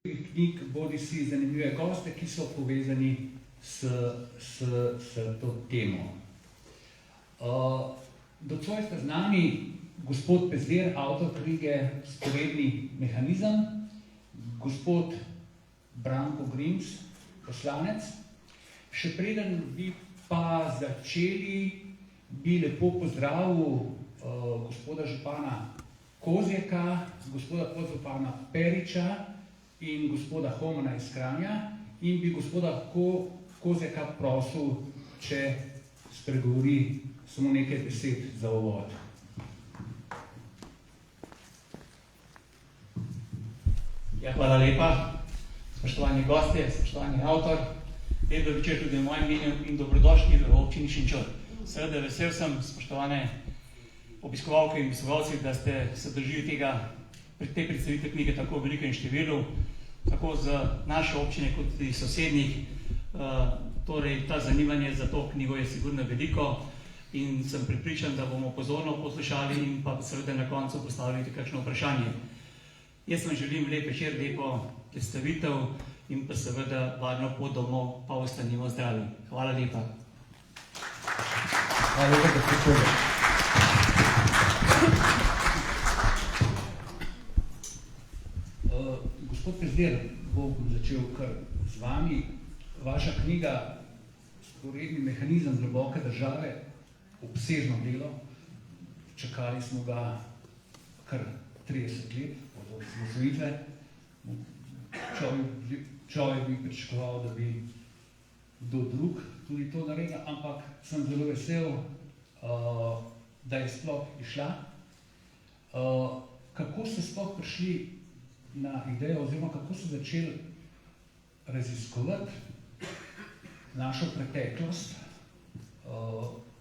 knjig, bodi si zanimive goste, ki so povezani s to temo. Docoj sta z nami gospod Pezdir, avtor knjige Sporedni mehanizem, gospod Branko Grims, poslanec. Še preden bi pa začeli, bi lepo pozdravil gospoda župana Kozjeka, gospoda podžupana Periča in gospoda Homana iz Kranja in bi gospoda Kozjeka prosil, če spregovori samo nekaj besed za uvod. Ja, hvala lepa, spoštovani gostje, spoštovani avtor. Lep večer tudi v mojem imenu in dobrodošli v občini Šenčur. Seveda vesel sem, spoštovane obiskovalke in obiskovalci, da ste se držili te predstavitve knjige tako v velikem številu, tako za naše občine kot tudi sosednjih. Torej, ta zanimanje za to knjigo je sigurno veliko in sem prepričan, da bomo pozorno poslušali in pa seveda na koncu postavili kakšno vprašanje. Jaz vam želim lep večer, lepo predstavitev in pa seveda varno pot domov, pa ostanimo zdravi. Hvala lepa. Hvala lepa, gospod Kozjek. Gospod Pezdir, bom začel kar z vami. Vaša knjiga Sporedni mehanizem globoke države, obsežno delo, čakali smo ga kar 30 let od osamosvojitve. Človek bi pričakoval, da bi kdo drug tudi to naredil, ampak sem zelo vesel, da je sploh išla. Kako ste sploh prišli na idejo oziroma kako ste začeli raziskovati našo preteklost,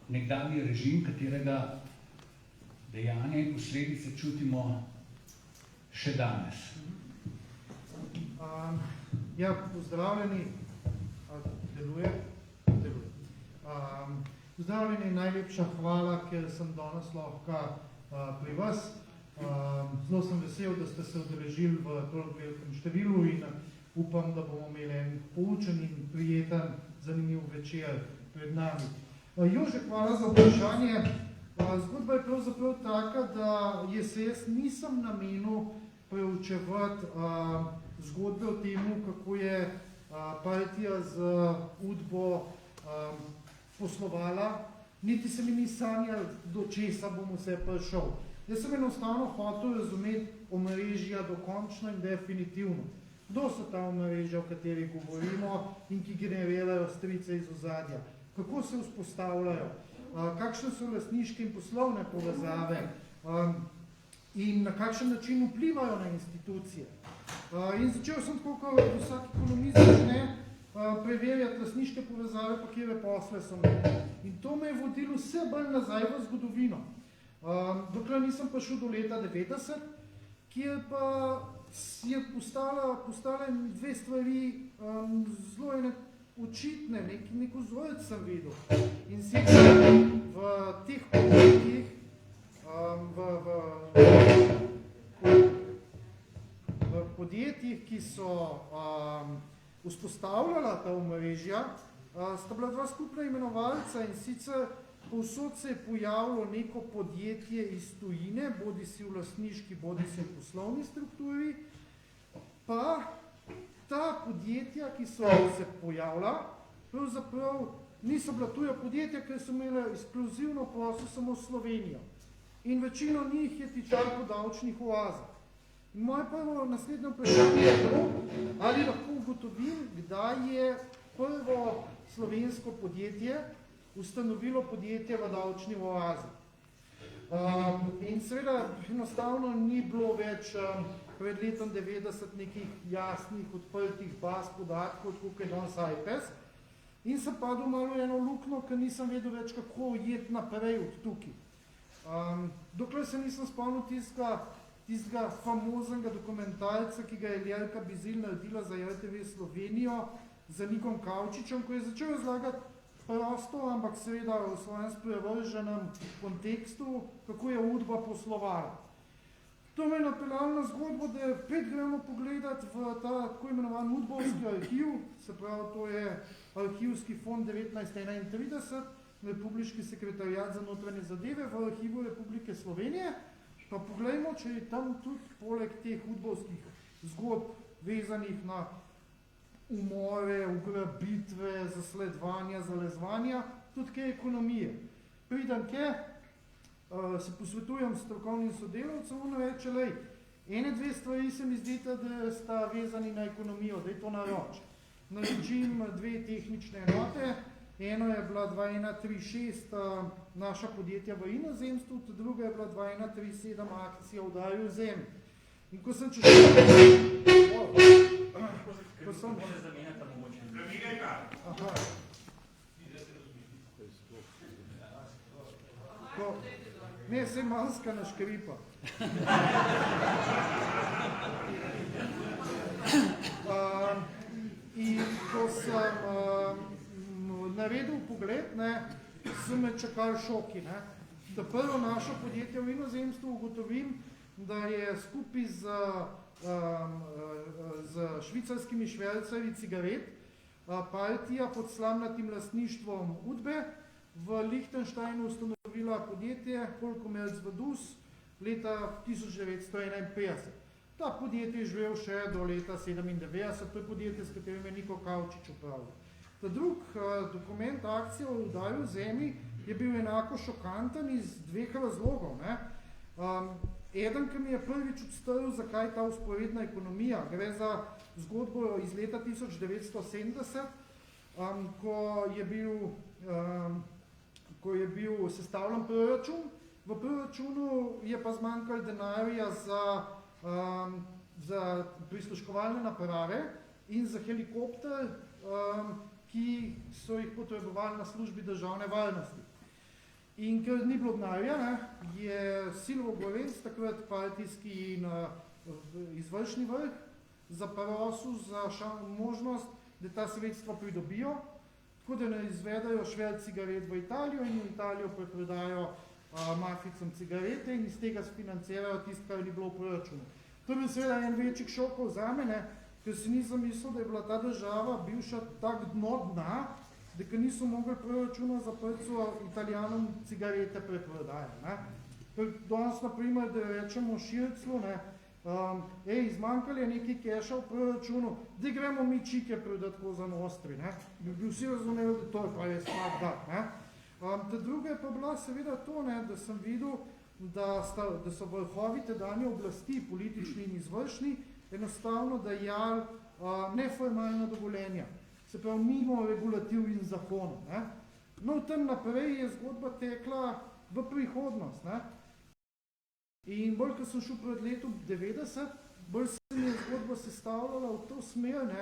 nekdanji režim, katerega dejanja in posledice čutimo še danes? Ja, pozdravljeni, deluje. Pozdravljeni, najlepša hvala, ker sem danes lahko pri vas. Zelo sem vesel, da ste se udeležili v toliko velikem številu in upam, da bomo imeli en poučen in prijeten, zanimiv večer pred nami. Jože, hvala za vprašanje. Zgodba je pravzaprav taka, da se jaz nisem namenil preučevati zgodbe o temu, kako je partija z UDBO poslovala, niti se mi ni sanjal, do česa bom vse prišel. Jaz sem enostavno hotel razumeti omrežja dokončno in definitivno. Kdo so ta omrežja, o katerih govorimo in ki generirajo strice iz ozadja? Kako se vzpostavljajo? Kakšne so lastniške in poslovne povezave? In na kakšen način vplivajo na institucije? In začel sem tako, kot vsak ekonomist začne preverjati lastniške povezave, pa kjere posle so imeli. In to me je vodilo vse bolj nazaj v zgodovino. Dokler nisem prišel do leta 90, kjer pa je postala dve stvari zelo očitne, nek vzorec sem videl. In sicer v teh podjetjih, v podjetjih, ki so vzpostavljala ta omrežja, sta bila dva skupna imenovalca in sicer povsod se je pojavilo neko podjetje iz tujine, bodi si v lastniški, bodi si v poslovni strukturi, pa ta podjetja, ki so se pojavila, pravzaprav niso bila tuja podjetja, ker so imela ekskluzivno posel samo Slovenijo. In večino njih je tičalo po davčnih oazah. In moje prvo naslednje vprašanje je to, ali lahko ugotovim, kdaj je prvo slovensko podjetje ustanovilo podjetje v davčni oazi. In seveda enostavno ni bilo več pred letom 90 nekih jasnih, odprtih baz podatkov, kot je danes IPES. In sem padel malo eno luknjo, ker nisem vedel več, kako jeti naprej od tukaj. Dokler se nisem spomnil tistega famoznega dokumentarca, ki ga je Ljerka Bizilj naredila za RTV Slovenijo, za Nikom Kavčičem, ko je začel razlagati prosto, ampak seveda v svojem sprevrženem kontekstu, kako je UDBA poslovala. To me je napeljalo na zgodbo, da pet gremo pogledati v ta tako imenovan Udbovski arhiv, se pravi, to je arhivski fond 1931, Republiški sekretariat za notranje zadeve v arhivu Republike Slovenije. Pa poglejmo, če je tam tudi poleg teh udbovskih zgodb vezanih na umore, ugrabitve, zasledovanja, zalezovanja, tudi kaj ekonomije. Pridem kaj, se posvetujem s strokovnim sodelavcem, ono reče, lej, ene dve stvari se mi zdita, da sta vezani na ekonomijo, da je to naroč. Naročim dve tehnične enote, eno je bila 2136 naša podjetja v inozemstvu, druga je bila 2137 akcija Udari v zemlji. In ko sem češ... Ko sem... Aha. Ko... Ne, se manjska na škripa. In ko sem naredil pogled, ne, so me čakali šoki. Ne. Da prvo naše podjetje v inozemstvu ugotovim, da je skupaj z švicarskimi švercarji cigaret partija pod slamnatim lastništvom Udbe v Lichtensteinu ustanovila podjetje Kolkomerc Vaduz leta 1951. Ta podjetje je živel še do leta 1997, to je podjetje, s katerim je Niko Kavčič upravljal. Ta drug dokument akcije o udaju v zemlji je bil enako šokanten iz dveh razlogov. Ne. Eden, ki mi je prvič odstavil, zakaj ta vzporedna ekonomija. Gre za zgodbo iz leta 1970, ko je bil sestavljen proračun. V proračunu je pa zmanjkalo denarja za prisluškovalne naprave in za helikopter, ki so jih potrebovali na službi državne varnosti. In ker ni bilo denarja, je Silvo Gorenc, takrat partijski in izvršni vrh, zaprosil za možnost, da ta sredstva pridobijo, tako da ne izvedajo šverc cigaret v Italijo in v Italijo preprodajo mafijcem cigarete in iz tega sfinancirajo tisto, kar ni bilo v proračunu. To je bil seveda en večjih šokov za mene, ker si nisem mislil, da je bila ta država bivša tak dno dna, da niso mogli proračuna zaprti, so Italijanom cigarete preprodajali. Danes, na primer, da rečemo Širclu, zmanjkali je nekaj keša v proračunu, da gremo mi čike prodati Koza Nostri. Bi vsi razumeli, da to je pa res fakt dat. Ta druga je pa bila seveda to, da sem videl, da so vrhovi tedanje oblasti, politični in izvršni, enostavno dajali neformalna dovoljenja. Se pravi, mimo regulativ in zakonov. No, v tem naprej je zgodba tekla v prihodnost. In bolj, ko sem šel pred letom 90, bolj se mi je zgodba sestavljala v to smer,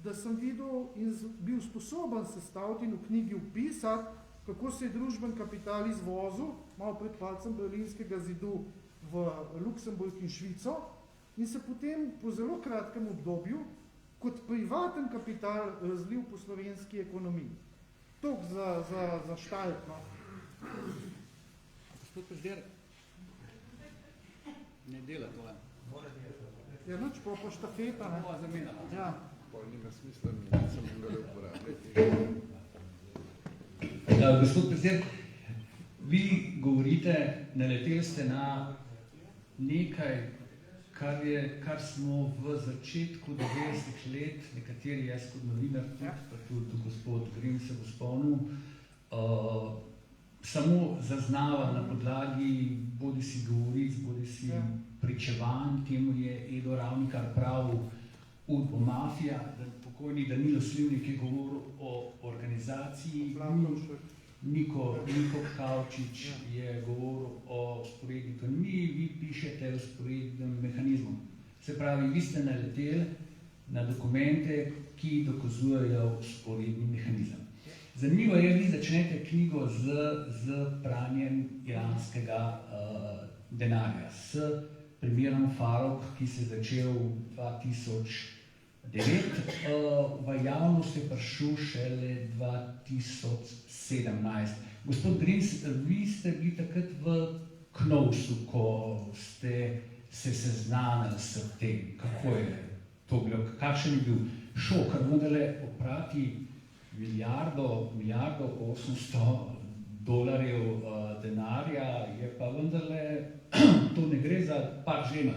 da sem videl in bil sposoben sestaviti in v knjigi opisati, kako se je družben kapital izvozil, malo pred palcem Berlinskega zidu v Luksemburg in Švico, in se potem po zelo kratkem obdobju kot privaten kapital razlil po slovenski ekonomiji. Tok za štalt, no. Gospod Pešder, ne dela to, Ja, nič, pa štafeta, ne. Nova zamena. Ja. Pol nima smisla, nisem mogel uporabljati. Gospod Pešder, vi govorite, naleteli ste na nekaj, kar smo v začetku 90 let, nekateri jaz kot novinar, pa tudi gospod Grim se bo spomnil, samo zaznava na podlagi bodi si govoric, bodi si pričevanj, temu je Edo Ravnikar pravil Udbo mafija, pokojni Danilo Slivnik je govoril o organizaciji, Niko Kavčič je govoril o vzporedni ekonomiji, vi pišete o vzporednem mehanizmu. Se pravi, vi ste naleteli na dokumente, ki dokazujejo vzporedni mehanizem. Zanimivo je, vi začnete knjigo z pranjem iranskega denarja, s primerom Farok, ki se je začel 2009, v javnost je prišel šele 2017. Gospod Grims, vi ste bili takrat v Knovsu, ko ste se seznanili s tem, kako je to bilo, kakšen je bil šok, ker vendarle oprati milijardo 800 dolarjev denarja, je pa vendarle, to ne gre za par žena.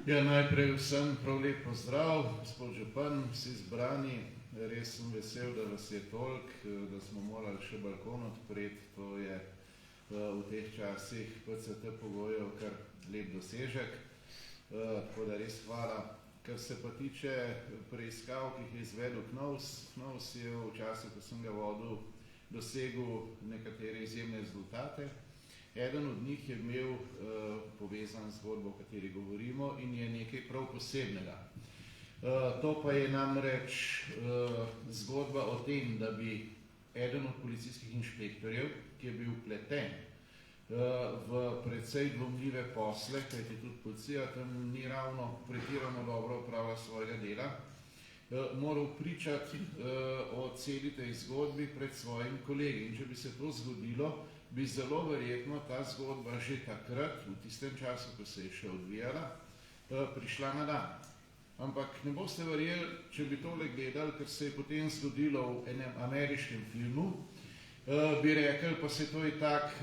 Ja, najprej vsem prav lep pozdrav, gospod župan, vsi zbrani. Res sem vesel, da vas je toliko, da smo morali še balkon odpreti. To je v teh časih PCT pogojev kar lep dosežek. Tako da res hvala. Kar se pa tiče preiskav, ki jih je izvedel KNOVS je v času, ko sem ga vodil, dosegel nekatere izjemne rezultate. Eden od njih je imel povezan zgodbo, o kateri govorimo, in je nekaj prav posebnega. To pa je namreč zgodba o tem, da bi eden od policijskih inšpektorjev, ki je bil vpleten v precej dvomljive posle, kajti tudi policija tam ni ravno pretirano dobro opravila svojega dela, moral pričati o celi tej zgodbi pred svojim kolegi. In če bi se to zgodilo, bi zelo verjetno ta zgodba že takrat, v tistem času, ko se je še odvijala, prišla na dan. Ampak ne boste verjeli, če bi tole gledali, ker se je potem zgodilo v enem ameriškem filmu, bi rekli, pa se to je tak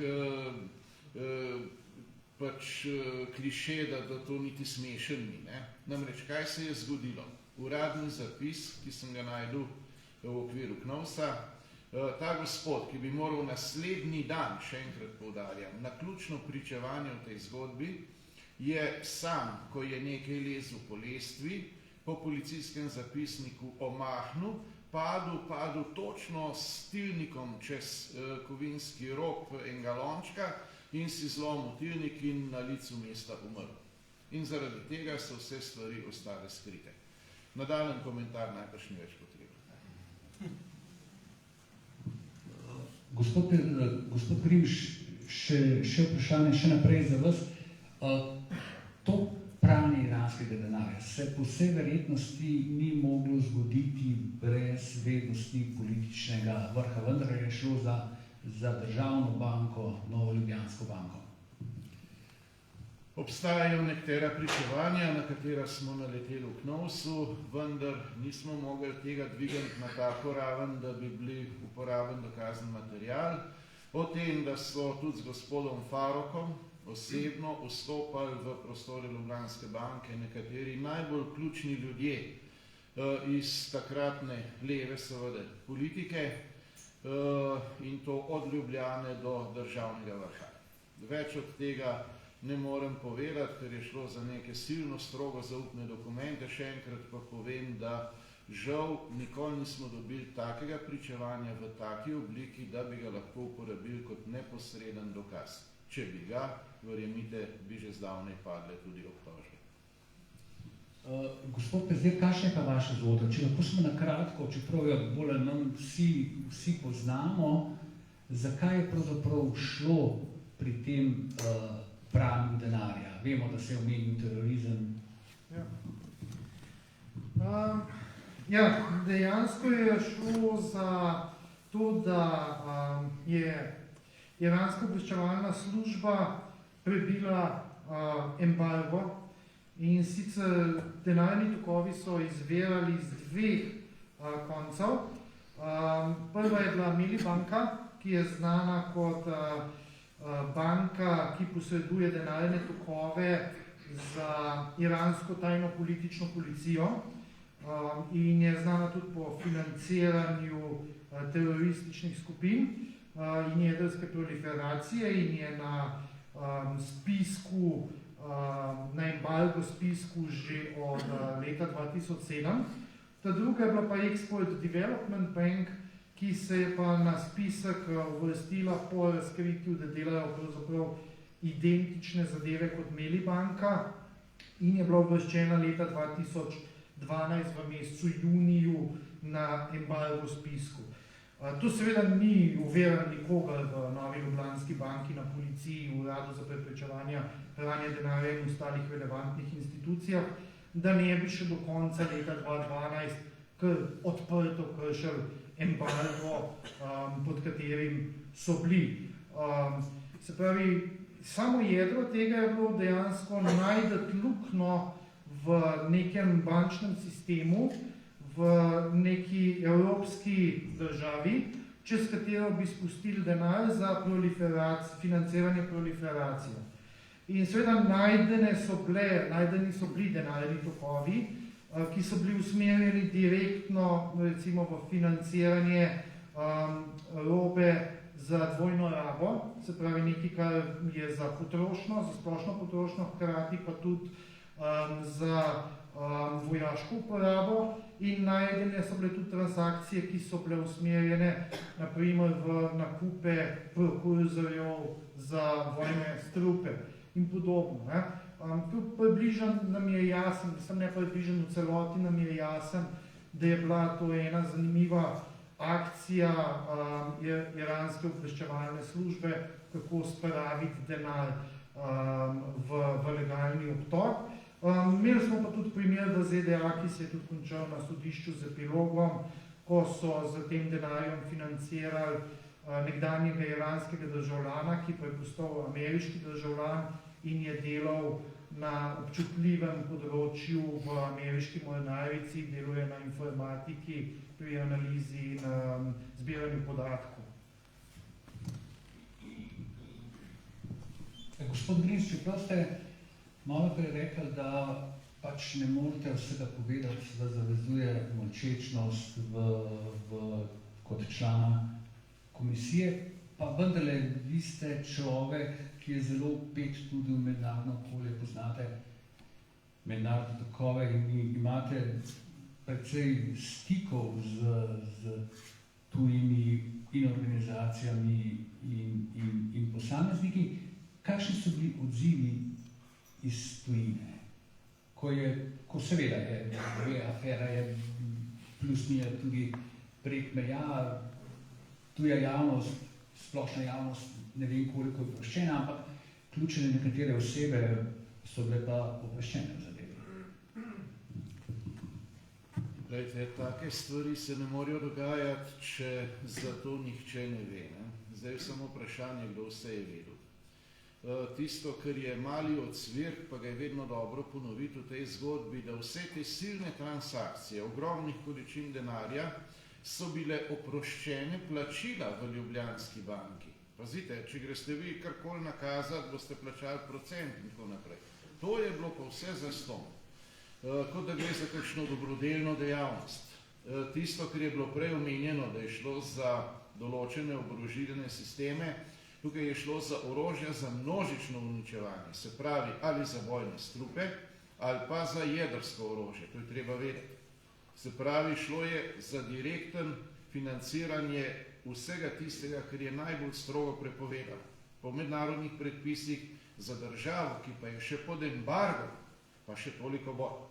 kliše, da to niti smešen ni. Namreč, kaj se je zgodilo? Uradni zapis, ki sem ga najdel v okviru KNOVS-a, ta gospod, ki bi moral naslednji dan, še enkrat poudarjam, naključno pričevanje v tej zgodbi, je sam, ko je nekaj lezel po lestvi, po policijskem zapisniku omahnil, padel točno s tilnikom čez kovinski rob enega lončka in si zlomil tilnik in na licu mesta umrl. In zaradi tega so vse stvari ostale skrite. Nadaljen komentar najbrž ni več potreben. Gospod Grimš, še vprašanje še naprej za vas. To pranje iranskega denarja se po vsej verjetnosti ni moglo zgoditi brez vednosti političnega vrha, vendar je šlo za državno banko, Novo Ljubljansko banko. Obstajajo nekatera pričevanja, na katera smo naleteli v KNOVS-u, vendar nismo mogli tega dvigati na tako raven, da bi bili uporaben dokazen material. O tem, da so tudi z gospodom Farokom osebno vstopali v prostore Ljubljanske banke nekateri najbolj ključni ljudje iz takratne leve seveda politike in to od Ljubljane do državnega vrha. Več od tega ne morem povedati, ker je šlo za neke silno strogo zaupne dokumente. Še enkrat pa povem, da žal nikoli nismo dobili takega pričevanja v taki obliki, da bi ga lahko uporabili kot neposreden dokaz. Če bi ga, verjemite, bi že zdavnaj padle tudi obtožbe. Gospod Pezdir, kakšna je pa vaša zgodba? Če lahko smo na kratko, čeprav jo bolj ali manj vsi poznamo, zakaj je pravzaprav šlo pri tem pranju denarja? Vemo, da se je omenil terorizem. Ja, dejansko je šlo za to, da je iranska obveščevalna služba prebila embargo in sicer denarni tokovi so izvirali z dveh koncev. Prva je bila Milibanka, ki je znana kot banka, ki posreduje denarne tokove za iransko tajno politično policijo in je znana tudi po financiranju terorističnih skupin in jedrske proliferacije in je na spisku, na embargo spisku že od leta 2007. Ta druga je bila pa Export Development Bank, ki se je pa na spisek uvrstila po razkritju, da delajo pravzaprav identične zadeve kot Milibanka in je bila uvrščena leta 2012 v mesecu juniju na embargo spisku. To seveda ni uverjeno nikogar v Novi Ljubljanski banki, na policiji, v Uradu za preprečevanje pranja denarja in ostalih relevantnih institucijah, da ne bi še do konca leta 2012 odprto kršil embargo, pod katerim so bili. Se pravi, samo jedro tega je bilo dejansko najti luknjo v nekem bančnem sistemu, v neki evropski državi, čez katero bi spustili denar za financiranje proliferacije. In seveda najdeni so bili denarni tokovi, ki so bili usmerjeni direktno recimo v financiranje robe za dvojno rabo, se pravi nekaj, kar je za potrošnjo, za splošno potrošnjo, hkrati pa tudi za vojaško uporabo, in najdene so bile tudi transakcije, ki so bile usmerjene naprimer v nakupe prekurzorjev za vojne strupe in podobno. Približen nam je jasen, mislim ne približen v celoti nam je jasen, da je bila to ena zanimiva akcija iranske obveščevalne službe, kako spraviti denar v legalni obtok. Imeli smo pa tudi primer v ZDA, ki se je tudi končal na sodišču z epilogom, ko so z tem denarjem financirali nekdanjega iranskega državljana, ki pa je postal ameriški državljan in je delal na občutljivem področju v ameriški mornarici, deluje na informatiki, pri analizi in zbiranju podatkov. Gospod Grinc, čeprav ste malo prej rekli, da pač ne morete vsega povedati, da zavezuje molčečnost kot člana komisije, pa vendarle vi ste človek, ki je zelo vpet tudi v mednarodno okolje, poznate mednarodne tokove in imate precej stikov z tujimi in organizacijami in posamezniki. Kakšni so bili odzivi iz tujine? Ko seveda je afera je plus minus tudi prek meja, tuja javnost, splošna javnost, ne vem koliko je obveščena, ampak ključne nekatere osebe so bile pa obveščene v zadevi. Glejte, take stvari se ne morejo dogajati, če za to nihče ne ve. Zdaj je samo vprašanje, kdo vse je vedel. Tisto, kar je mali odsvirk, pa ga je vedno dobro ponoviti v tej zgodbi, da vse te silne transakcije, ogromnih količin denarja, so bile oproščene plačila v Ljubljanski banki. Pazite, če greste vi karkoli nakazati, boste plačali procent in tako naprej. To je bilo pa vse zastonj. Kot da gre za kakšno dobrodelno dejavnost. Tisto, kar je bilo prej omenjeno, da je šlo za določene oborožilne sisteme, tukaj je šlo za orožja za množično uničevanje, se pravi ali za vojne strupe, ali pa za jedrsko orožje, to je treba vedeti. Se pravi, šlo je za direkten financiranje vsega tistega, kar je najbolj strogo prepovedano. Po mednarodnih predpisih za državo, ki pa je še pod embargom, pa še toliko bolj.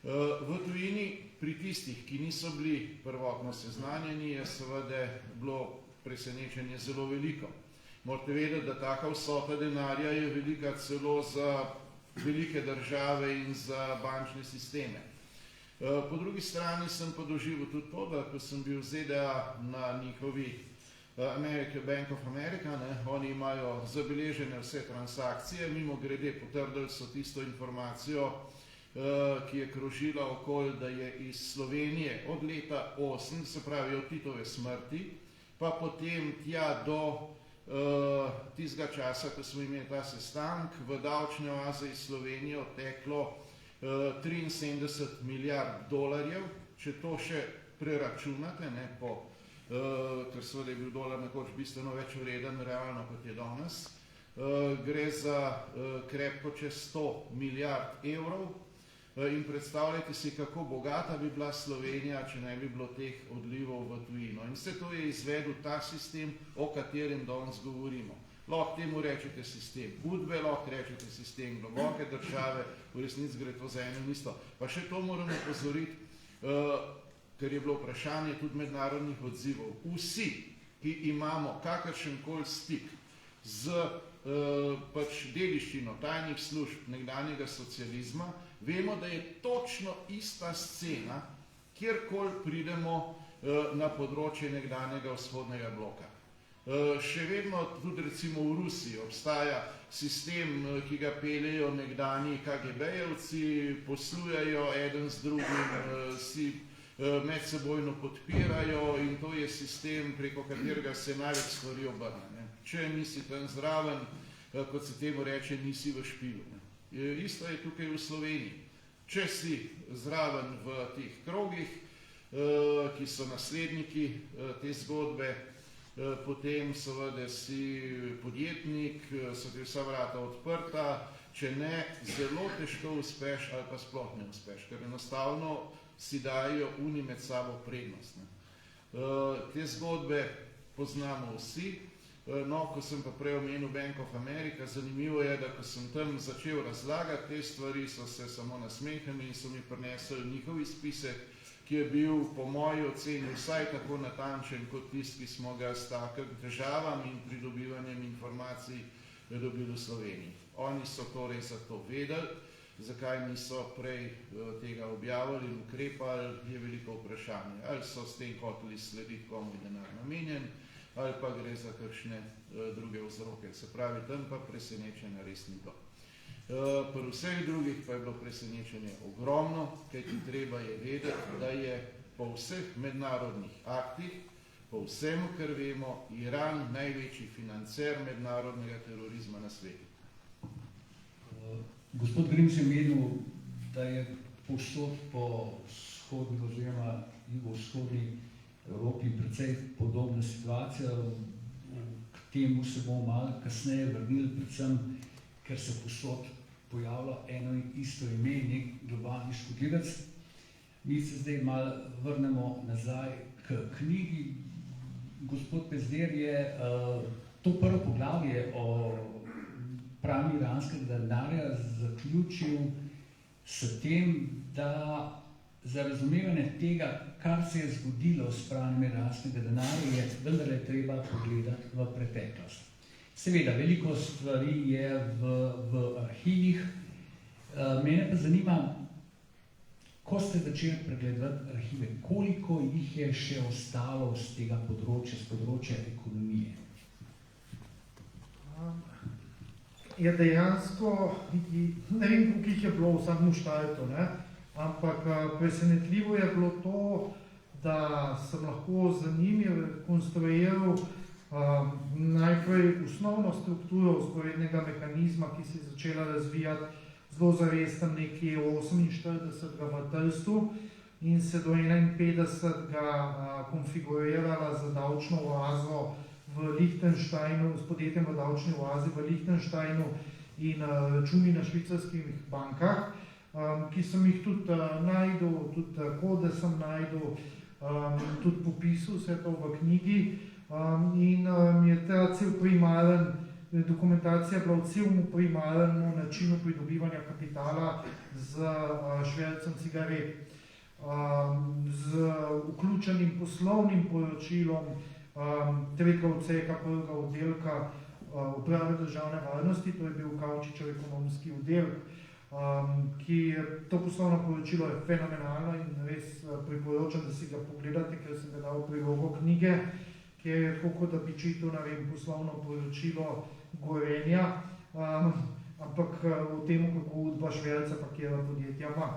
V tujini pri tistih, ki niso bili prvotno seznanjeni, je seveda bilo presenečenje zelo veliko. Morate vedeti, da taka vsota denarja je velika celo za velike države in za bančne sisteme. Po drugi strani sem pa doživel tudi to, da ko sem bil v ZDA na njihovi Bank of America, oni imajo zabeležene vse transakcije, mimo grede potrdili so tisto informacijo, ki je krožila okoli, da je iz Slovenije od leta 8, se pravi od Titove smrti, pa potem tja do tistega časa, ko smo imeli ta sestanek, v davčne oaze iz Slovenije odteklo 73 milijard dolarjev, če to še preračunate, ker seveda je bil dolar nekoč bistveno več vreden realno, kot je danes, gre za krepko čez 100 milijard evrov in predstavljajte si, kako bogata bi bila Slovenija, če ne bi bilo teh odlivov v tujino. In vse to je izvedel ta sistem, o katerem danes govorimo. Lahko temu rečete sistem udbe, lahko rečete sistem globoke države, v resnici gre to za eno in isto. Pa še to moramo upozoriti, ker je bilo vprašanje tudi mednarodnih odzivov. Vsi, ki imamo kakršenkoli stik z dediščino tajnih služb nekdanjega socializma, vemo, da je točno ista scena, kjerkoli pridemo na področje nekdanjega vzhodnega bloka. Še vedno tudi recimo v Rusiji obstaja sistem, ki ga peljejo nekdani KGB-jevci, poslujejo eden z drugim, si medsebojno podpirajo in to je sistem, preko katerega se največ stvari obrne. Če nisi tam zraven, kot se temu reče, nisi v špilu. Isto je tukaj v Sloveniji. Če si zraven v teh krogih, ki so nasledniki te zgodbe, potem seveda si podjetnik, so ti vsa vrata odprta, če ne, zelo težko uspeš ali pa sploh ne uspeš, ker enostavno si dajo uni med sabo prednost. Te zgodbe poznamo vsi, no, ko sem pa prej omenil Bank of America, zanimivo je, da ko sem tam začel razlagati te stvari, so se samo nasmehali in so mi prinesli njihovi spisek, ki je bil po moji oceni vsaj tako natančen kot tisti, ki smo ga s takim težavami in pridobivanjem informacij dobili v Sloveniji. Oni so torej za to vedeli, zakaj niso prej tega objavili in ukrepali, je veliko vprašanje. Ali so s tem hoteli slediti, komu je denar namenjen, ali pa gre za kakšne druge vzroke. Se pravi, tam pa presenečenja res ni bilo. Pri vseh drugih pa je bilo presenečenje ogromno, kajti treba je vedeti, da je po vseh mednarodnih aktih, po vsem, kar vemo, Iran največji financer mednarodnega terorizma na svetu. Gospod Grims je menil, da je povsod po vzhodni oziroma jugovzhodni Evropi precej podobna situacija. K temu se bomo malo kasneje vrnili, predvsem, ker se povsod pojavlja eno in isto ime, nek globalni škodljivec. Mi se zdaj malo vrnemo nazaj k knjigi. Gospod Pezdir je to prvo poglavje o pranju iranskega denarja zaključil s tem, da za razumevanje tega, kar se je zgodilo s pranjem iranskega denarja, je vendarle treba pogledati v preteklost. Seveda, veliko stvari je v arhivih. Mene pa zanima, ko ste začeli pregledovati arhive, koliko jih je še ostalo z tega področja, z področja ekonomije? Ja, dejansko, ne vem, koliko jih je bilo v samem štajtu, ampak presenetljivo je bilo to, da sem lahko za njimi rekonstruiral najprej osnovno strukturo vzporednega mehanizma, ki se je začela razvijati zelo zares tam nekje 48. v Trstu in se do 51. Konfigurirala za davčno oazo v Lichtensteinu, s podjetjem v davčni oazi v Lichtensteinu in računi na švicarskih bankah, ki sem jih tudi najdel, tudi kode sem najdel, tudi popisal vse to v knjigi. In mi je ta cel primaren, dokumentacija bila v celmu primarnemu načinu pridobivanja kapitala z švercem cigaret, z vključenim poslovnim poročilom tretjega odseka prvega oddelka uprave državne varnosti, to je bil Kavčičev ekonomski oddelek, ki to poslovno poročilo je fenomenalno in res priporočam, da si ga pogledate, ker sem ga dal prilogo knjige, ki je tako, kot da bi čital, ne vem, poslovno poročilo Gorenja, ampak o tem, kako Udba Šverca pa kjera podjetja ima.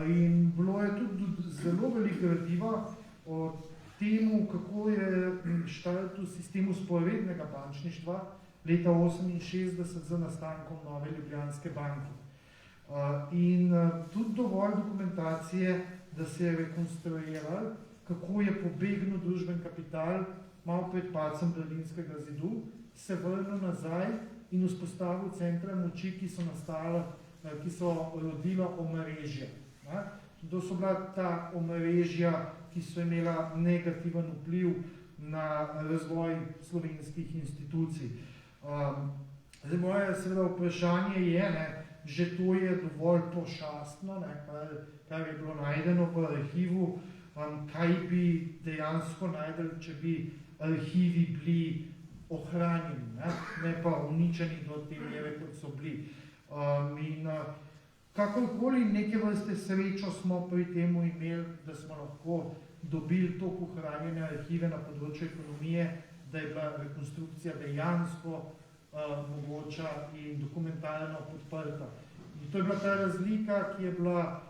In bilo je tudi zelo veliko gradiva o temu, kako je štartil sistem vzporednega bančništva leta 1968 z nastankom Nove Ljubljanske banke. In tudi dovolj dokumentacije, da se je rekonstruiral, kako je pobegnil družben kapital malo pred padcem Berlinskega zidu, se vrnil nazaj in vzpostavil centre moči, ki so nastala, ki so rodila omrežja. To so bila ta omrežja, ki so imela negativen vpliv na razvoj slovenskih institucij. Zdaj, moje seveda vprašanje je, že to je dovolj pošastno, kar je bilo najdeno v arhivu, kaj bi dejansko najdeli, če bi arhivi bili ohranjeni, ne pa uničeni do te mere, kot so bili. In kakorkoli neke vrste srečo smo pri temu imeli, da smo lahko dobili toliko ohranjene arhive na področju ekonomije, da je bila rekonstrukcija dejansko mogoča in dokumentalno podprta. In to je bila ta razlika, ki je bila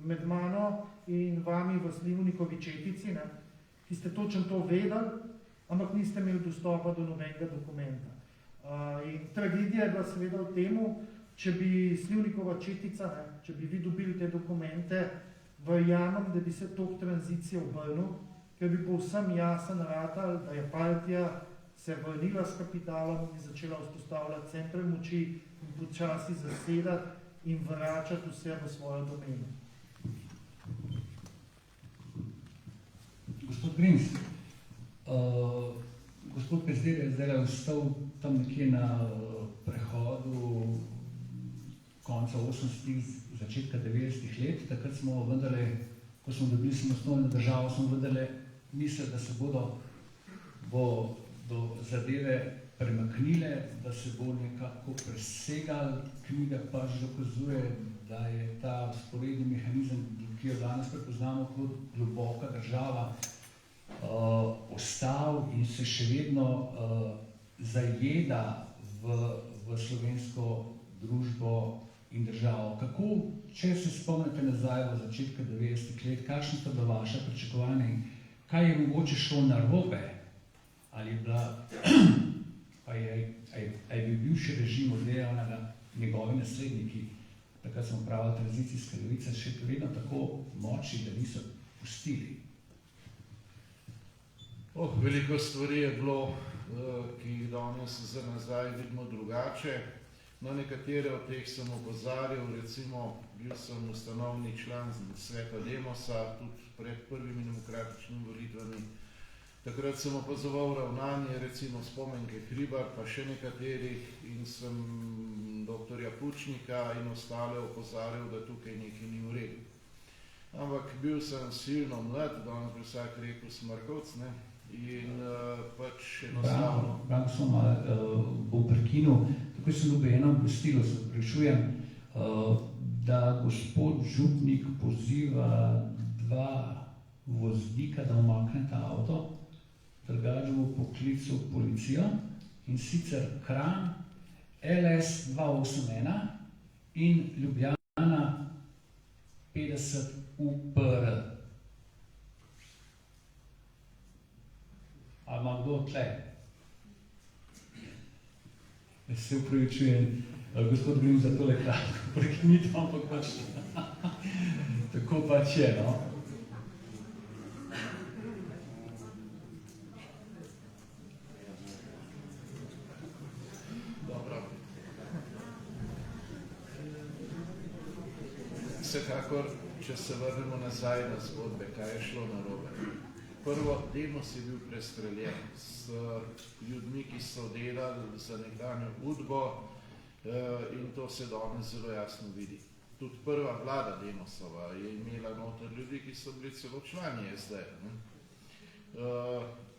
med mano in vami v Slivnikovi četici, ne, ki ste točno to vedeli, ampak niste imeli dostopa do nobenega dokumenta. In tragedija je bila seveda v temu, če bi Slivnikova četica, ne, če bi vi dobili te dokumente, verjamem, da bi se tok tranzicije obrnil, ker bi povsem jasen ratal, da je partija se vrnila s kapitalom in začela vzpostavljati centre moči in počasi zasedati in vračati vse v svojo domeno. Gospod Grims, gospod Pezdir je zdaj vstal tam nekje na prehodu konca 80-ih, začetka 90-ih let. Takrat smo vendarle, ko smo dobili samostojno državo, smo vendarle mislili, da se bodo zadeve premaknile, da se bo nekako presegal. Knjiga pa že dokazuje, da je ta vzporedni mehanizem, ki jo danes prepoznamo kot globoka država, ostal in se še vedno zajeda v slovensko družbo in državo. Kako, če se spomnite nazaj v začetka 90-ih let, kakšne so bila vaša pričakovanja in kaj je mogoče šlo narobe? Ali je bila, je bil bivši režim oddelal njegovi nasledniki, takrat smo pravili tranzicijska levica, še vedno tako močni, da niso pustili? Veliko stvari je bilo, ki jih danes za nazaj vidimo drugače. Na nekatere od teh sem opozarjal, recimo bil sem ustanovni član sveta Demosa, tudi pred prvimi demokratičnimi volitvami. Takrat sem opazoval ravnanje, recimo Spomenke Hribar, pa še nekaterih, in sem doktorja Pučnika in ostale opozarjal, da tukaj nekaj ni v redu. Ampak bil sem silno mlad, danes bi vsak rekel smrkovc, ne? In pač enostavno. Branko, samo bom prekinil. Takoj sem dobil eno obvestilo, se vprašujem, da gospod župnik poziva dva voznika, da umakneta avto, drugače bo poklical policijo, in sicer Kranj, LS 281 in Ljubljana 50 UPR. Ali ima kdo tle? Jaz se upravičujem, gospod Grims, za tole kratko prekinitev, ampak pač tako pač je, no. Dobro. Vsekakor, če se vrnemo nazaj na zgodbe, kaj je šlo narobe. Prvo, Demos je bil prestreljen s ljudmi, ki so delali za nekdanjo Udbo, in to se danes zelo jasno vidi. Tudi prva vlada Demosova je imela noter ljudi, ki so bili celo člani SD.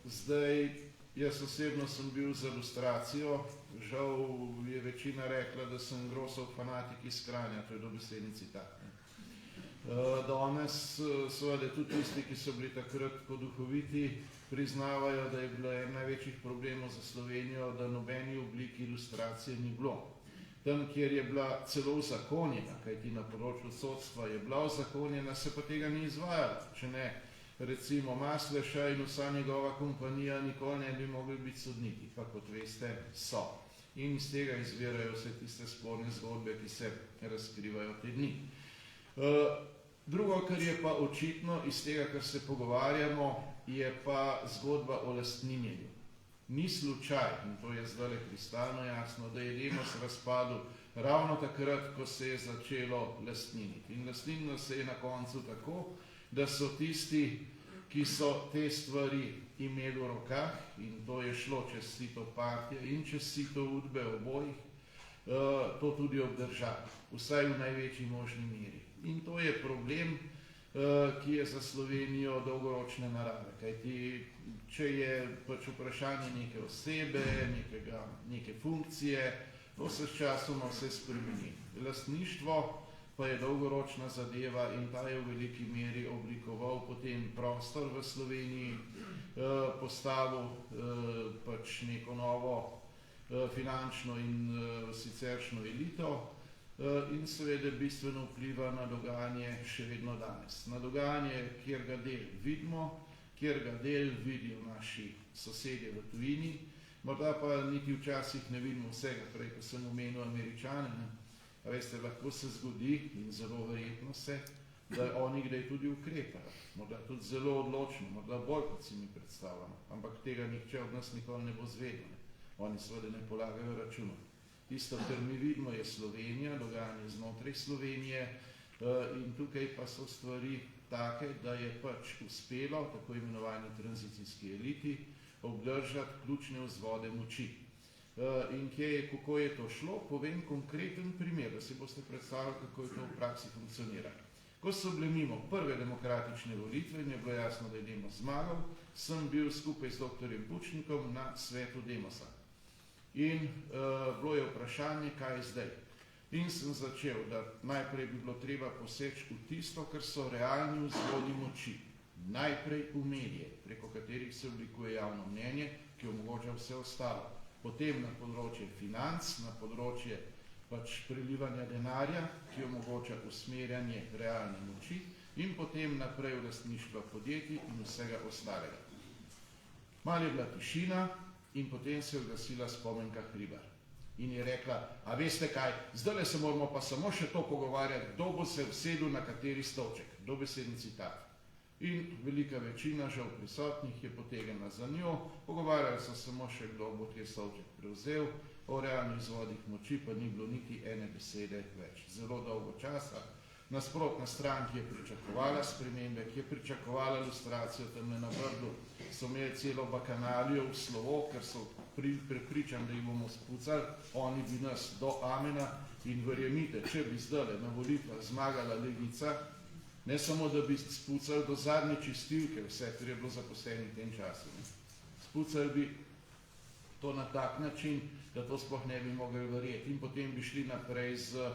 Zdaj, jaz osebno sem bil za lustracijo, žal je večina rekla, da sem grosov fanatik iz Kranja, to je dobesedni citat. Danes seveda tudi tisti, ki so bili takrat poduhoviti, priznavajo, da je bilo en največjih problemov za Slovenijo, da nobeni obliki ilustracije ni bilo. Tam, kjer je bila celo uzakonjena, kajti na področju sodstva je bila uzakonjena, se pa tega ni izvajala. Če ne, recimo Masleša in vsa njegova kompanija nikoli ne bi mogli biti sodniki, pa kot veste, so. In iz tega izvirajo vse tiste sporne zgodbe, ki se razkrivajo te dni. Drugo, kar je pa očitno iz tega, kar se pogovarjamo, je pa zgodba o lastninjenju. Ni slučaj, in to je zdajle kristalno jasno, da je Demos razpadel ravno takrat, ko se je začelo lastniniti. In lastninilo se je na koncu tako, da so tisti, ki so te stvari imeli v rokah, in to je šlo čez sito partije in čez sito Udbe obojih, to tudi obdržali, vsaj v največji možni meri. In to je problem, ki je za Slovenijo dolgoročne narave. Kajti, če je pač vprašanje neke osebe, neke funkcije, to se s časoma vse spremeni. Lastništvo pa je dolgoročna zadeva in ta je v veliki meri oblikoval potem prostor v Sloveniji, postavil pač neko novo finančno in siceršno elito in seveda bistveno vpliva na dogajanje še vedno danes. Na dogajanje, kjer ga del vidimo, kjer ga del vidijo naši sosedje v tujini, morda pa niti včasih ne vidimo vsega, prej, ko sem omenil Američane, ne? A veste, lahko se zgodi in zelo verjetno se, da oni kdaj tudi ukrepajo, morda tudi zelo odločno, morda bolj, kot si mi predstavljamo, ampak tega nihče od nas nikoli ne bo zvedel. Oni seveda ne polagajo računov. Tisto, kar mi vidimo, je Slovenija, dogajanje znotraj Slovenije in tukaj pa so stvari take, da je pač uspelo tako imenovani tranzicijski eliti obdržati ključne vzvode moči. In kako je to šlo, povem konkreten primer, da si boste predstavljali, kako je to v praksi funkcionira. Ko so bile mimo prve demokratične volitve in je bilo jasno, da je Demos zmagal, sem bil skupaj s doktorjem Pučnikom na svetu Demosa. In bilo je vprašanje, kaj zdaj. In sem začel, da najprej bi bilo treba poseči v tisto, kar so realni vzvodi moči. Najprej v medije, preko katerih se oblikuje javno mnenje, ki omogoča vse ostalo. Potem na področje financ, na področje pač prelivanja denarja, ki omogoča usmerjanje realne moči in potem naprej v lastništvo podjetij in vsega ostalega. Malo je bila tišina in potem se je oglasila Spomenka Hribar. In je rekla, a veste kaj, zdajle se moramo pa samo še to pogovarjati, kdo bo se usedel na kateri stolček, dobesedni citat. In velika večina žal prisotnih je potegnila za njo, pogovarjali so samo še, kdo bo te stolček prevzel, o realnih vzvodih moči pa ni bilo niti ene besede več. Zelo dolgo časa. Nasprotna stran, ki je pričakovala spremembe, ki je pričakovala ilustracijo tamle na Brdu, so imeli celo bakanalijo v slovo, ker so prepričani, da jih bomo spucali, oni bi nas do amena in verjemite, če bi zdajle na volitvah zmagala Levica, ne samo, da bi spucali do zadnje čistilke vse, kar je bilo zaposleni v tem času. Ne. Spucali bi to na tak način, da to sploh ne bi mogli verjeti in potem bi šli naprej z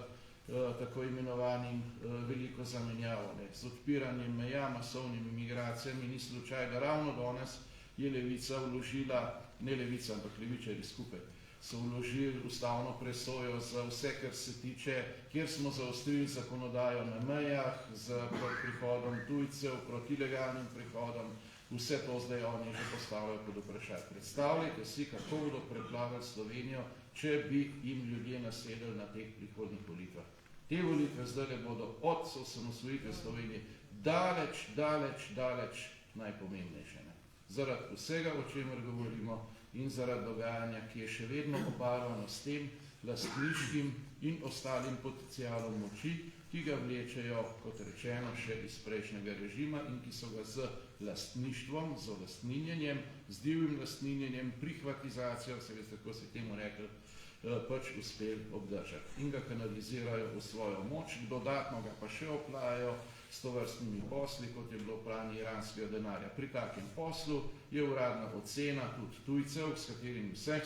tako imenovanim veliko zamenjavo, ne. Z odpiranjem meja, masovnimi migracijami, ni slučaj, da ravno danes je Levica vložila, ne Levica, ampak levičarji skupaj, so vložili ustavno presojo za vse, kar se tiče, kjer smo zaostrili zakonodajo na mejah, z prihodom tujcev, proti ilegalnim prihodom, vse to zdaj oni že postavljajo pod vprašaj. Predstavljajte si, kako bodo preplavili Slovenijo, če bi jim ljudje nasedali na teh prihodnih volitvah. Te volitve zdaj bodo od osamosvojitve Slovenije daleč, daleč, daleč najpomembnejše. Ne? Zaradi vsega, o čemer govorimo, in zaradi dogajanja, ki je še vedno obarvano s tem lastniškim in ostalim potencialom moči, ki ga vlečejo, kot rečeno, še iz prejšnjega režima in ki so ga z lastništvom, z olastninjenjem, z divjim lastninjenjem, prihvatizacijo, se veste, kako se temu rekli, pač uspeli obdržati. In ga kanalizirajo v svojo moč, dodatno ga pa še oplajajo s tovrstnimi posli, kot je bilo pranje iranskega denarja. Pri takem poslu je uradna ocena tudi tujcev, s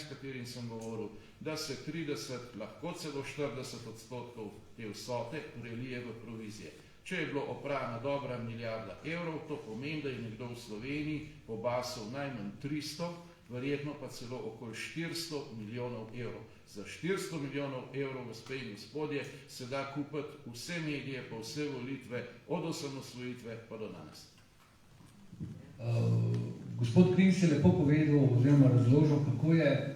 katerim sem govoril, da se 30, lahko celo 40% te vsote prelije v provizije. Če je bilo oprana dobra milijarda evrov, to pomeni, da je nekdo v Sloveniji pobasal najmanj 300, verjetno pa celo okoli 400 milijonov evrov. Za 400 milijonov evrov, gospe in gospodje, se da kupiti vse medije, pa vse volitve, od osamosvojitve pa do danes. Gospod Krins je lepo povedal, oziroma razložil, kako je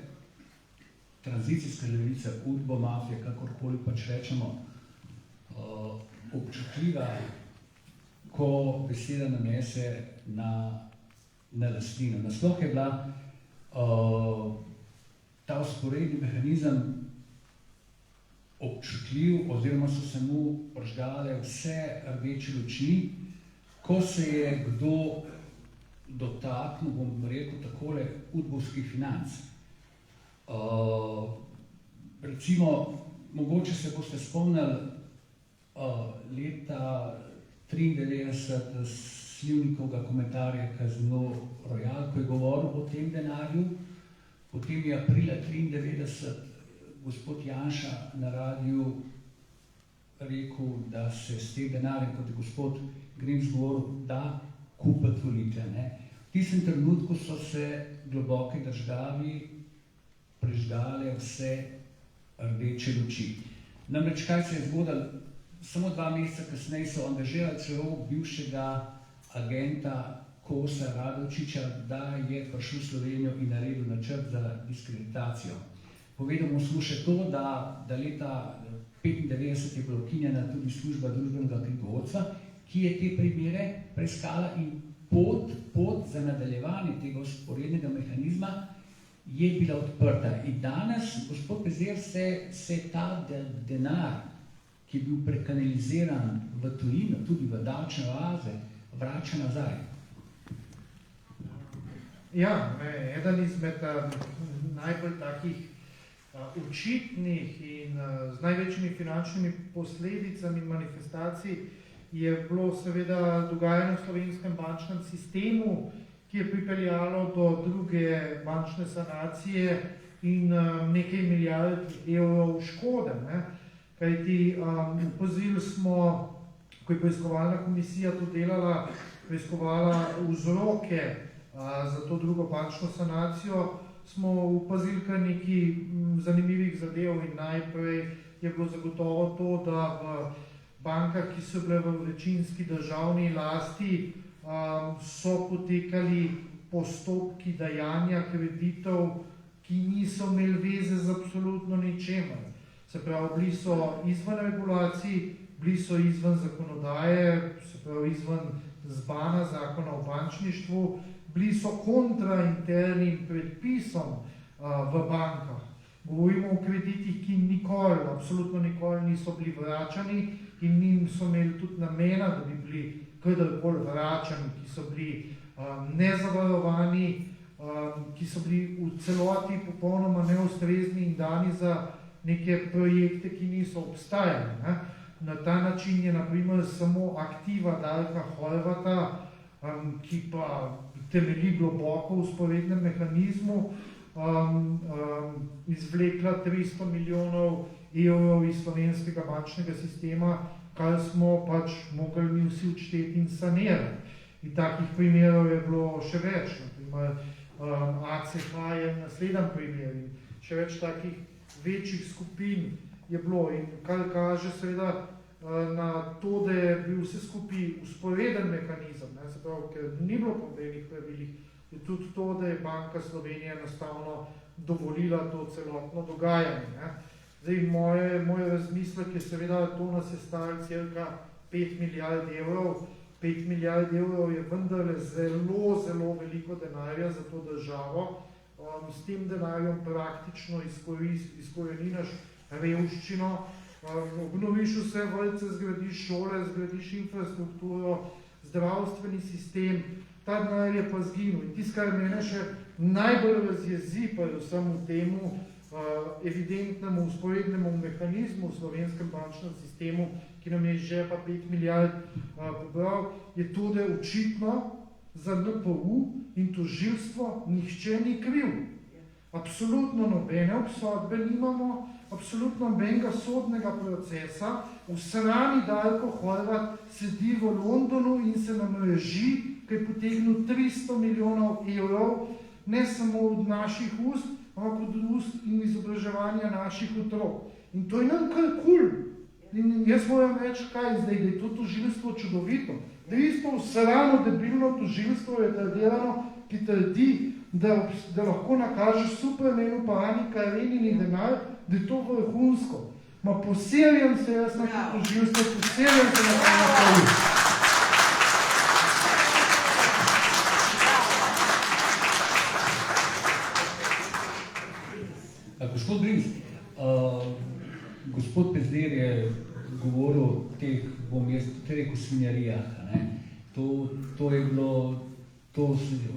tranzicijska levica, udbo, mafija, kakorkoli pač rečemo, občutljiva, ko beseda nanese na lastnino. Nasploh je bila ta vzporedni mehanizem občutljiv, oziroma so se mu prižgale vse rdeče luči, ko se je kdo dotaknil, bom rekel takole, udbovskih financ. Recimo, mogoče se boste spomnili leta 93 Slivnikovega komentarja Casino Royale, ko je govoril o tem denarju. Potem je aprila 93 gospod Janša na radiju rekel, da se s tem denarjem, kot je gospod Grims govoril, da kupiti volitve. V tistem trenutku so se globoke državi prežgale vse rdeče luči. Namreč, kaj se je zgodilo? Samo 2 meseca kasneje so angažirali celo bivšega agenta Kosa Radovčiča, da je prišel v Slovenijo in naredil načrt za diskreditacijo. Povedal mu smo še to, da leta 1995 je bila ukinjena tudi služba družbenega knjigovodstva, ki je te primere preiskala in pot za nadaljevanje tega vzporednega mehanizma je bila odprta. In danes, gospod Pezdir, se ta denar, ki je bil prekanaliziran v tujino, tudi v davčne oaze, vrača nazaj. Ja, eden izmed najbolj takih očitnih in z največjimi finančnimi posledicami manifestacij je bilo seveda dogajanje v slovenskem bančnem sistemu, ki je pripeljalo do druge bančne sanacije in nekaj milijard evrov škode. Kajti opazili smo, ko je preiskovalna komisija to delala, preiskovala vzroke za to drugo bančno sanacijo, smo opazili kar nekaj zanimivih zadev in najprej je bilo zagotovo to, da v bankah, ki so bile v večinski državni lasti, so potekali postopki dajanja kreditov, ki niso imeli veze z absolutno ničemer. Se pravi, bili so izven regulacij, bili so izven zakonodaje, se pravi, izven ZBAN-a, zakona o bančništvu, bili so kontra internim predpisom v bankah. Govorimo o kreditih, ki nikoli, absolutno nikoli niso bili vračani in niso imeli tudi namena, da bi bili kadarkoli vračani, ki so bili nezavarovani, ki so bili v celoti popolnoma neustrezni in dani za neke projekte, ki niso obstajali. Na ta način je na primer samo aktiva Darka Horvata, ki pa temelji globoko v vzporednem mehanizmu, izvlekla 300 milijonov evrov iz slovenskega bančnega sistema, kar smo pač mogli mi vsi odšteti in sanirati. In takih primerov je bilo še več. Naprimer, ACH je naslednji primer in še več takih večjih skupin je bilo. In kar kaže seveda na to, da je bil vse skupaj vzporeden mehanizem, se pravi, ker ni bilo po nobenih pravilih, je tudi to, da je Banka Slovenije enostavno dovolila to celotno dogajanje. Zdaj, moj razmislek je seveda, to nas je stalo cirka 5 milijard evrov. 5 milijard evrov je vendarle zelo, zelo veliko denarja za to državo. S tem denarjem praktično izkoreninaš revščino, obnoviš vse vrtce, zgradiš šole, zgradiš infrastrukturo, zdravstveni sistem, ta denar je pa zginil. In tisto, kar mene še najbolj razjezi, predvsem v temu evidentnemu vzporednemu mehanizmu v slovenskem bančnem sistemu, ki nam je iz žepa 5 milijard pobral, je to, da je očitno za NPU in tožilstvo nihče ni kriv. Absolutno nobene obsodbe nimamo, absolutno nobenega sodnega procesa. V srani Darko Horvat sedi v Londonu in se namreži, ki je potegnil 300 milijonov evrov, ne samo od naših ust, ampak od ust in izobraževanja naših otrok. In to je nam kar kul. In jaz moram reči, kaj zdaj, da je to tožilstvo čudovito. Da je isto srano debilno tožilstvo je tradirano, ki trdi, da lahko nakažeš Supermanu pa Ani Karenini denar, da je to vrhunsko. Ma poseljam se jaz na to tožilstvo, poseljam se na to naprej. Gospod Grims, gospod Pezdir je govoril o teh, bom jaz tudi rekel, svinjarijah. To je bilo,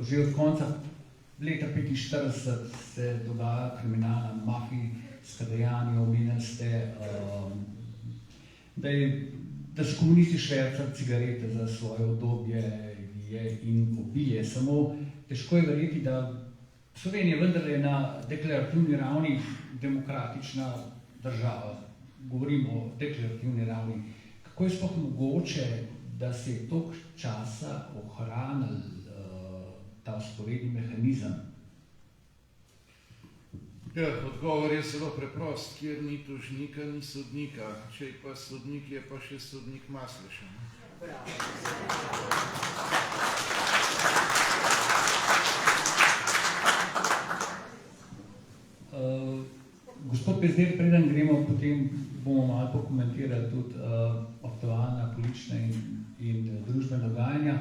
že od konca leta 1945 se dogaja kriminalna mafijska dejanja, omenili ste, da so komunisti švercali cigarete za svoje obdobje in ubije. Samo težko je verjeti, da Slovenija vendar je na deklarativni ravni demokratična država. govorim o deklarativni ravni, kako je sploh mogoče, da se je toliko časa ohranil ta vzporedni mehanizem? Ja, odgovor je zelo preprost, kjer ni tožnika, ni sodnika. Če je pa sodnik, je pa še sodnik Maslešen. Gospod Pezder, preden gremo, potem bomo malo pokomentirali tudi aktualna politična in družbena dogajanja.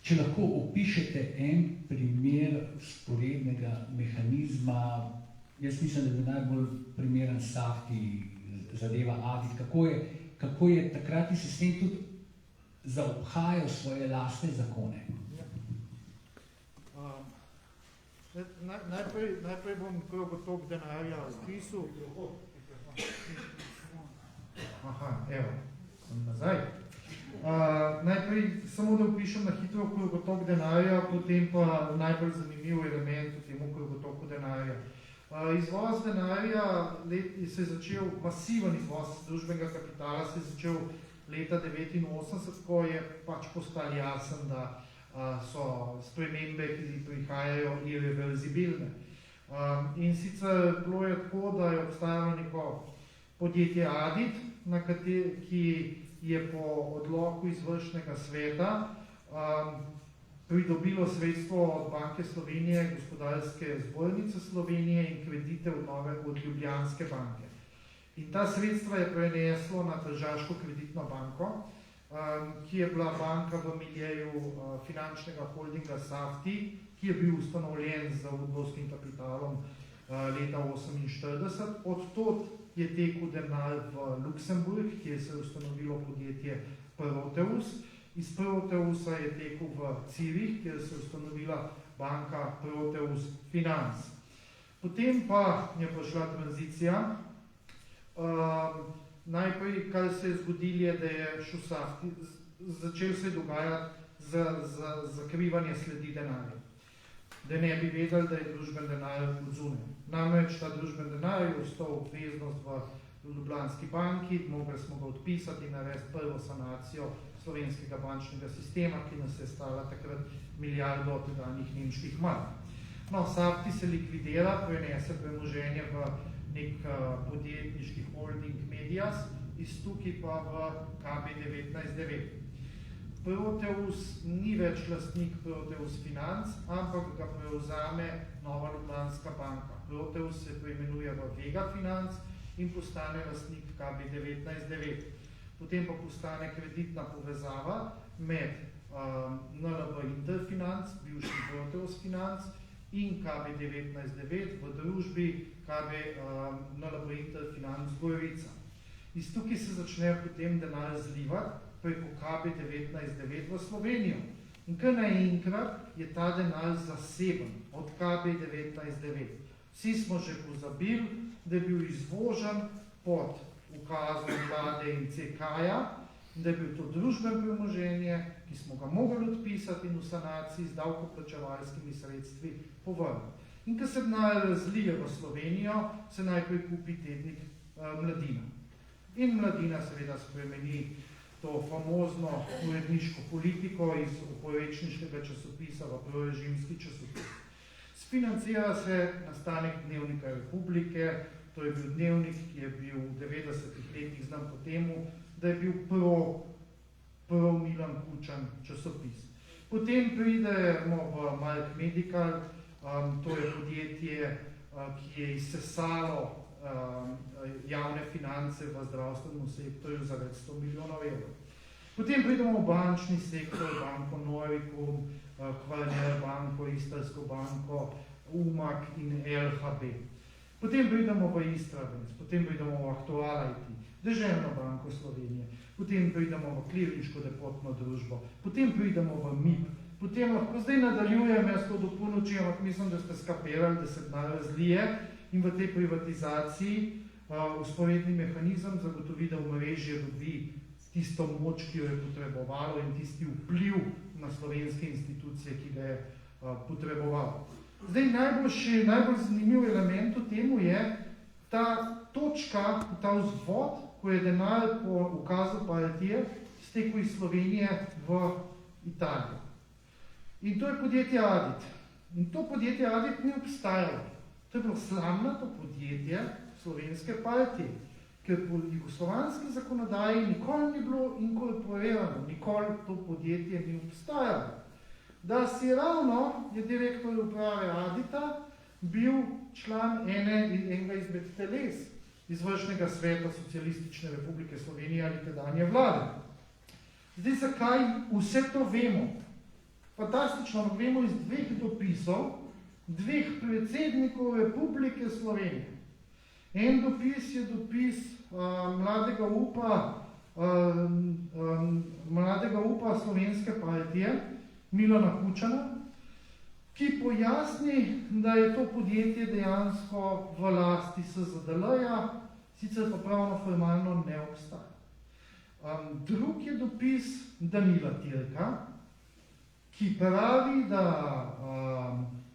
Če lahko opišete en primer vzporednega mehanizma, jaz mislim, da bi najbolj primeren Safti zadeva Adit, kako je takratni sistem tudi zaobhajal svoje lastne zakone. Najprej bom krogotok denarja vpisal. Aha, evo, sem nazaj. Najprej samo da vpišem na hitro krogotok denarja, potem pa najbolj zanimiv element v temu krogotoku denarja. Izvoz denarja se je začel, masiven izvoz družbenega kapitala se je začel leta 1989, ko je pač postal jasen, da so spremembe, ki prihajajo, irreverzibilne. In sicer bilo je tako, da je obstajalo neko podjetje Adit, ki je po odloku izvršnega sveta pridobilo sredstvo od Banke Slovenije, Gospodarske zbornice Slovenije in kredite od Ljubljanske banke. In ta sredstva je preneslo na Tržaško kreditno banko, ki je bila banka v miljeju finančnega holdinga Safti, ki je bil ustanovljen z udbovskim kapitalom leta 1948. Odtod je tekel denar v Luksemburg, kjer se je ustanovilo podjetje Proteus. Iz Proteusa je tekel v Zürich, kjer se je ustanovila banka Proteus Finance. Potem pa je prišla tranzicija. Najprej, kar se je zgodilo, je, da je šel Safti, začel se dogajati zakrivanje sledi denarja. Da ne bi vedeli, da je družben denar odzunaj. Namreč ta družben denar je ostal obveznost v Ljubljanski banki, mogli smo ga odpisati in narediti prvo sanacijo slovenskega bančnega sistema, ki nas je stala takrat milijardo tedanjih nemških mark. No, Safti se likvidira, prenese premoženje v nek podjetniški holding Medias, iz tukaj pa v KB199. Proteus ni več lastnik Proteus Finance, ampak ga prevzame Nova Ljubljanska banka. Proteus se preimenuje v Vega Finance in postane lastnik KB199. Potem pa postane kreditna povezava med NLB Interfinance, bivši Proteus Finance, in KB199 v družbi NLB Interfinance Gorica. Iz tukaj se začne potem denar zlivati preko KB199 v Slovenijo. In kar naenkrat je ta denar zaseben od KB199. Vsi smo že pozabili, da je bil izvožen pod ukazom vlade in CK-ja, da je bil to družbeno premoženje, ki smo ga mogli odpisati in v sanaciji z davkoplačevalskimi sredstvi povrniti. In ko se denar razlije v Slovenijo, se najprej kupi tednik Mladina. In Mladina seveda spremeni to famozno uredniško politiko iz oporečniškega časopisa v prorežimski časopis. Sfinancira se nastanek Dnevnika Republike, to je bil dnevnik, ki je bil v 90-ih letih znan po temu, da je bil pro-Milan Kučan časopis. Potem pridemo v Mark Medical, to je podjetje, ki je izsesalo javne finance v zdravstvenem sektorju za več 100 milijonov evrov. Potem pridemo v bančni sektor, banko Noricum, Kvarner banko, Istrsko banko, UMAK in LHB. Potem pridemo v Istrabenz, potem pridemo v Aktual IT, Deželno banko Slovenije, potem pridemo v Klirinško depotno družbo, potem pridemo v MIP, potem lahko zdaj nadaljujem jaz to do ponoči, ampak mislim, da ste skapirali, da se denar razlije in v tej privatizaciji vzporedni mehanizem zagotovi, da omrežje dobi tisto moč, ki jo je potrebovalo in tisti vpliv na slovenske institucije, ki ga je potrebovalo. Zdaj najbolj zanimiv element v temu je ta točka, ta vzvod, ko ko je denar po ukazu Paletije stekel iz Slovenije v Italijo. In to je podjetje Adit. In to podjetje Adit ni obstajalo. To je bilo slamnato podjetje slovenske Paletije, ker po jugoslovanski zakonodaji nikoli ni bilo inkorporirano, nikoli to podjetje ni obstajalo. Da si ravno je direktor uprave Adita bil član enega izmed teles izvršnega sveta Socialistične republike Slovenije ali tedanje vlade. Zdaj, zakaj vse to vemo? Fantastično, vemo iz 2 dopisov, 2 predsednikov Republike Slovenije. En dopis je dopis mladega upa slovenske Paletije, Milana Kučana, ki pojasni, da je to podjetje dejansko v lasti SZDL-ja, sicer pa pravno formalno ne obstaja. Drug je dopis Danila Tirka, ki pravi,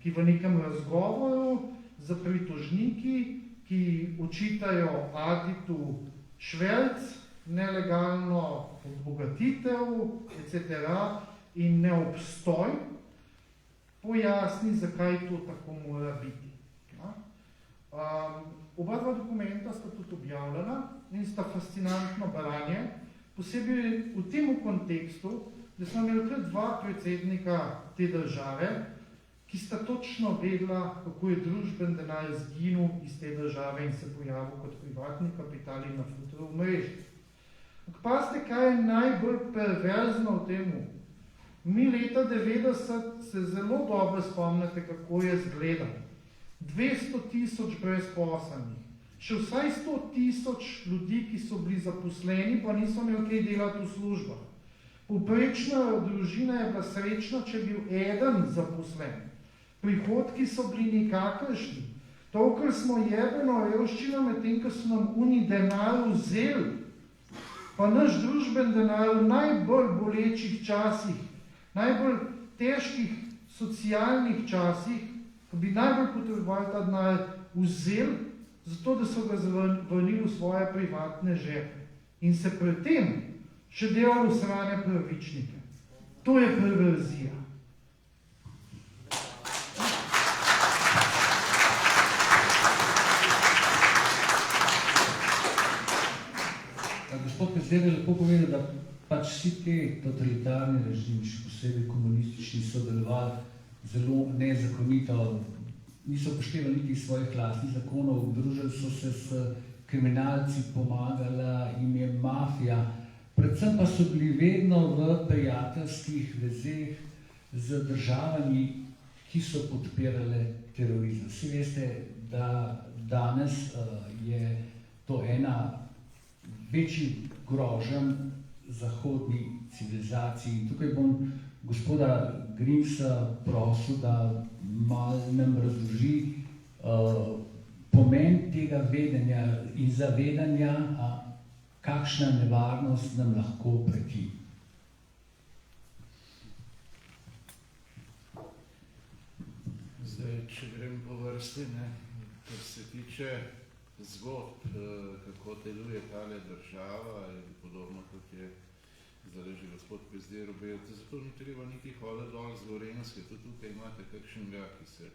ki v nekem razgovoru za pritožniki, ki očitajo Aditu šverc, nelegalno obogatitev, etc. in neobstoj, pojasni, zakaj to tako mora biti. Oba dva dokumenta sta tudi objavljena in sta fascinantno branje, posebej v tem kontekstu, da smo imeli kar 2 predsednika te države, ki sta točno vedela, kako je družben denar izginil iz te države in se pojavil kot privatni kapital in na futuro v mreži. Pazite, kaj je najbolj perverzno v temu. Mi leta 90 se zelo dobro spomnite, kako je izgledal. 200,000 brezposelnih, še vsaj 100,000 ljudi, ki so bili zaposleni, pa niso imeli kaj delati v službah. Povprečna družina je bila srečna, če je bil eden zaposlen. Prihodki so bili nikakršni. To, kar smo jebeno revščino, medtem, ko so nam uni denar vzeli, pa naš družben denar v najbolj bolečih časih, najbolj težkih socialnih časih, ko bi najbolj potrebovali ta denar vzeli, zato da so ga vrnili v svoje privatne žepe. In se pri tem še delali usrane pravičnike. To je perverzija. Gospod Pezder je lepo povedal, da pač vsi te totalitarni režimi, še posebej komunistični, so delovali zelo nezakonito, niso upoštevali niti svojih lastnih zakonov, družili so se s kriminalci, pomagala jim je mafija, predvsem pa so bili vedno v prijateljskih vezeh z državami, ki so podpirale terorizem. Vsi veste, da danes je to ena večji grožen zahodni civilizaciji. Tukaj bom gospoda Grimsa prosil, da malo nam razloži pomen tega vedenja in zavedanja, kakšna nevarnost nam lahko preti. Zdaj, če grem po vrsti, kar se tiče zgodb, kako deluje tale država, in podobno, kot je zdaj že gospod Pezder objel, zato ni treba niti hoditi dol z Gorenjske, tudi tukaj imate kakšnega, ki se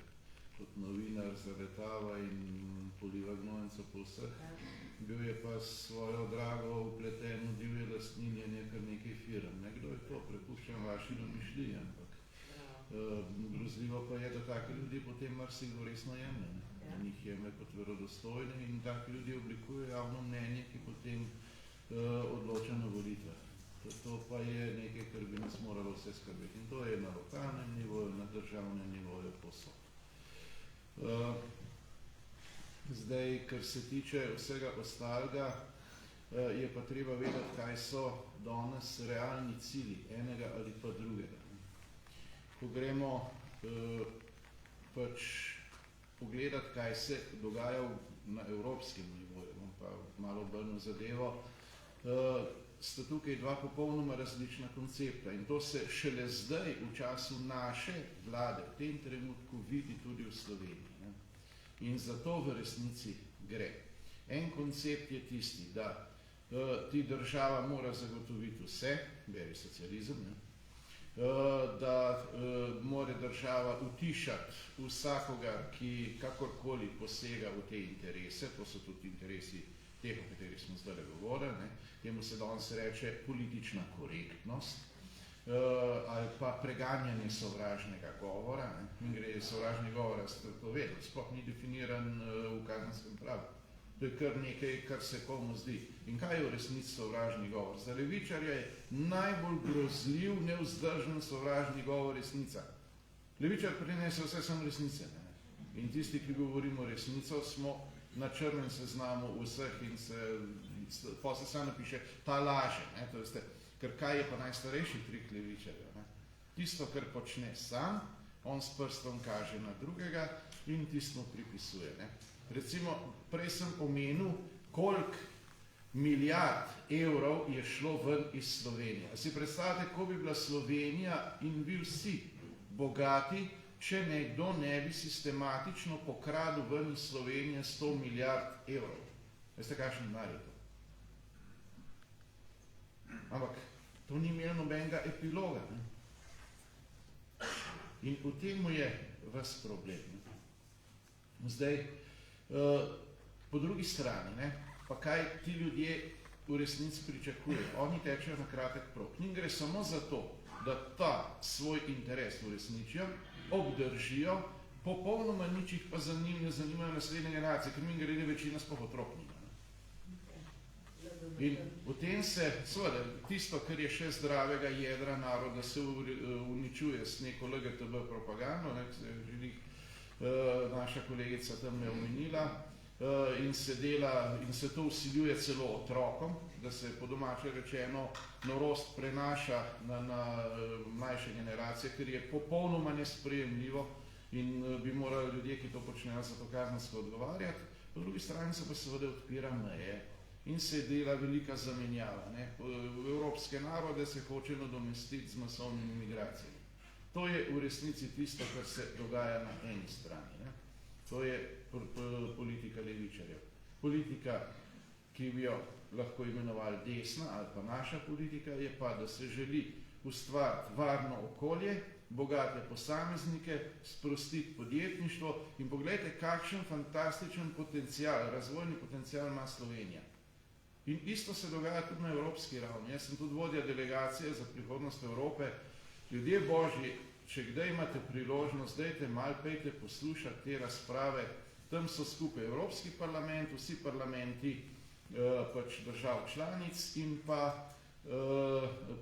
kot novinar zaletava in poliva gnojenco po vseh. Bil je pa svojo drago upleten v divje lastninjenje kar nekaj firm. Kdo je to? Prepuščam vaši domišljiji, ampak grozljivo pa je, da take ljudi potem marsikdo resno jemlje. Njih jemlje kot verodostojne in taki ljudi oblikujejo javno mnenje, ki potem odloča na volitvah. To pa je nekaj, kar bi nas moralo vse skrbeti. In to je na lokalnem nivoju, na državnem nivoju posod. Zdaj, kar se tiče vsega ostalega, je pa treba vedeti, kaj so danes realni cilji enega ali pa drugega. Ko gremo pogledati, kaj se dogaja na evropskem nivoju, bom pa malo obrnil zadevo, sta tukaj 2 popolnoma različna koncepta in to se šele zdaj v času naše vlade v tem trenutku vidi tudi v Sloveniji. In zato v resnici gre. En koncept je tisti, da ti država mora zagotoviti vse, beri socializem, ne? Da mora država utišati vsakogar, ki kakorkoli posega v te interese, to so tudi interesi teh, o katerih smo zdaj govorili, ne? Temu se danes reče politična korektnost, ali pa preganjanje sovražnega govora, ne? In gre sovražni govor, ste to vedeli, sploh ni definiran v kazenskem pravu. To je kar nekaj, kar se komu zdi. In kaj je v resnici sovražni govor? Za levičarja je najbolj grozljiv, nevzdržen sovražni govor resnica. Levičar prinese vse samo resnice. Ne? In tisti, ki govorimo resnico, smo na črnem seznamu vseh in se sam napiše, ta laže. Ne? To veste, ker kaj je pa najstarejši trik levičarja? Ne? Tisto, kar počne sam, on s prstom kaže na drugega in tisto pripisuje. Ne? Recimo, prej sem omenil, koliko milijard evrov je šlo ven iz Slovenije. A si predstavljate, ko bi bila Slovenija in bi vsi bogati, če nekdo ne bi sistematično pokradil ven iz Slovenije 100 milijard evrov. Veste, kakšen denar je to? Ampak to ni imelo nobenega epiloga. Ne? In v temu je ves problem. Ne? Zdaj, po drugi strani, ne, pa kaj ti ljudje v resnici pričakujejo? Oni tečejo na kratek prok. Njim gre samo za to, da ta svoj interes uresničijo, obdržijo, popolnoma nič jih pa ne zanimajo naslednje generacije, ker mi grede večina sploh otrok nima. In v tem se, seveda, tisto, kar je še zdravega jedra naroda, se uničuje s neko LGTB propagando, ne, se želi naša kolegica tam je omenila, in se to vsiljuje celo otrokom, da se po domače rečeno norost prenaša na mlajše generacije, ker je popolnoma nesprejemljivo in bi morali ljudje, ki to počnejo, za to kazensko odgovarjati. Po drugi strani se pa seveda odpira meje in se dela velika zamenjava. Ne? V evropske narode se hoče nadomestiti z masovnimi migracijami. To je v resnici tisto, kar se dogaja na eni strani. Ne? To je politika levičarjev. Politika, ki bi jo lahko imenovali desna, ali pa naša politika, je pa, da se želi ustvariti varno okolje, bogate posameznike, sprostiti podjetništvo in pogledajte, kakšen fantastičen potencial, razvojni potencial ima Slovenija. In isto se dogaja tudi na evropski ravni. Jaz sem tudi vodja delegacije za prihodnost Evrope. Ljudje božji, če kdaj imate priložnost, dajte malo, pejte poslušati te razprave. Tam so skupaj Evropski parlament, vsi parlamenti pač držav članic in pa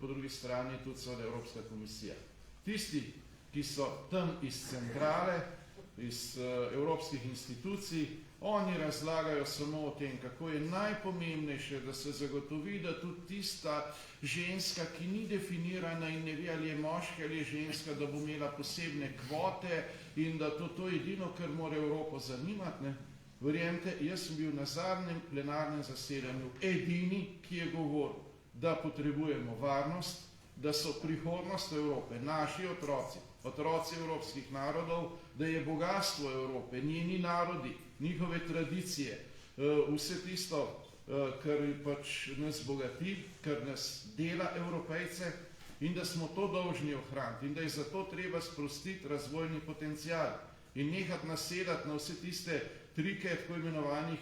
po drugi strani tudi seveda Evropska komisija. Tisti, ki so tam iz centrale, iz evropskih institucij, oni razlagajo samo o tem, kako je najpomembnejše, da se zagotovi, da tudi tista ženska, ki ni definirana in ne ve, ali je moški ali je ženska, da bo imela posebne kvote in da to je edino, kar mora Evropo zanimati. Ne? Verjemite, jaz sem bil na zadnjem plenarnem zasedanju edini, ki je govoril, da potrebujemo varnost, da so prihodnost Evrope, naši otroci, otroci evropskih narodov, da je bogatstvo Evrope, njeni narodi, njihove tradicije, vse tisto, kar pač nas bogati, kar nas dela Evropejce in da smo to dolžni ohraniti in da je zato treba sprostiti razvojni potencial in nehati nasedati na vse tiste trike tako imenovanih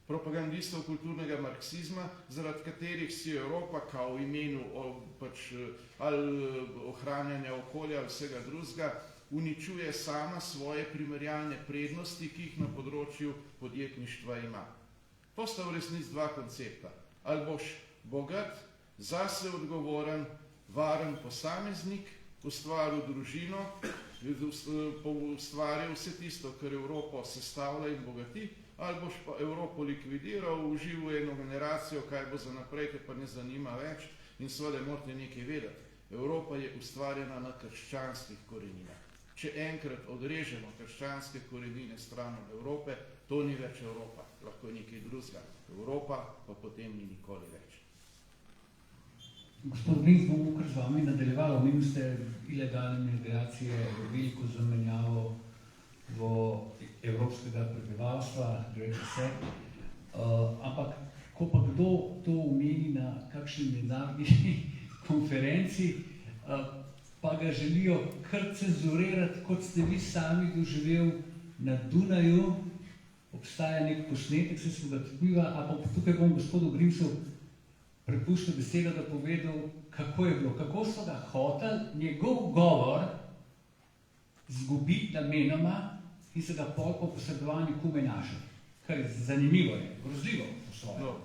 propagandistov kulturnega marksizma, zaradi katerih si Evropa kao v imenu pač, ali ohranjanja okolja ali vsega drugega uničuje sama svoje primerjalne prednosti, ki jih na področju podjetništva ima. To sta v resnici dva koncepta. Ali boš bogat, zase odgovoren, varen posameznik, ustvaril družino, ustvaril vse tisto, kar Evropo sestavlja in bogati, ali boš pa Evropo likvidiral, uživ v eno generacijo, kaj bo za naprej, te pa ne zanima več in seveda morate nekaj vedeti. Evropa je ustvarjena na krščanskih koreninah. Če enkrat odrežemo krščanske korenine stran od Evrope, to ni več Evropa, lahko je nekaj drugega. Evropa pa potem ni nikoli več. Gospod Grinc, bomo kar z vami nadaljevali. Omenili ste ilegalne migracije, veliko zamenjavo v evropskega prebivalstva, reče se. Ampak ko pa kdo to omeni na kakšni mednarodni konferenci, pa ga želijo kar cenzurirati, kot ste vi sami doživel na Dunaju, obstaja nek posnetek, se smo ga tpiva, ampak tukaj bom gospodu Grimsu prepustil besedo, da povedal, kako je bilo, kako so ga hoteli njegov govor zgubiti namenoma in se ga pol po posredovanju kume našel. Kar je zanimivo, je grozljivo po svoje. No,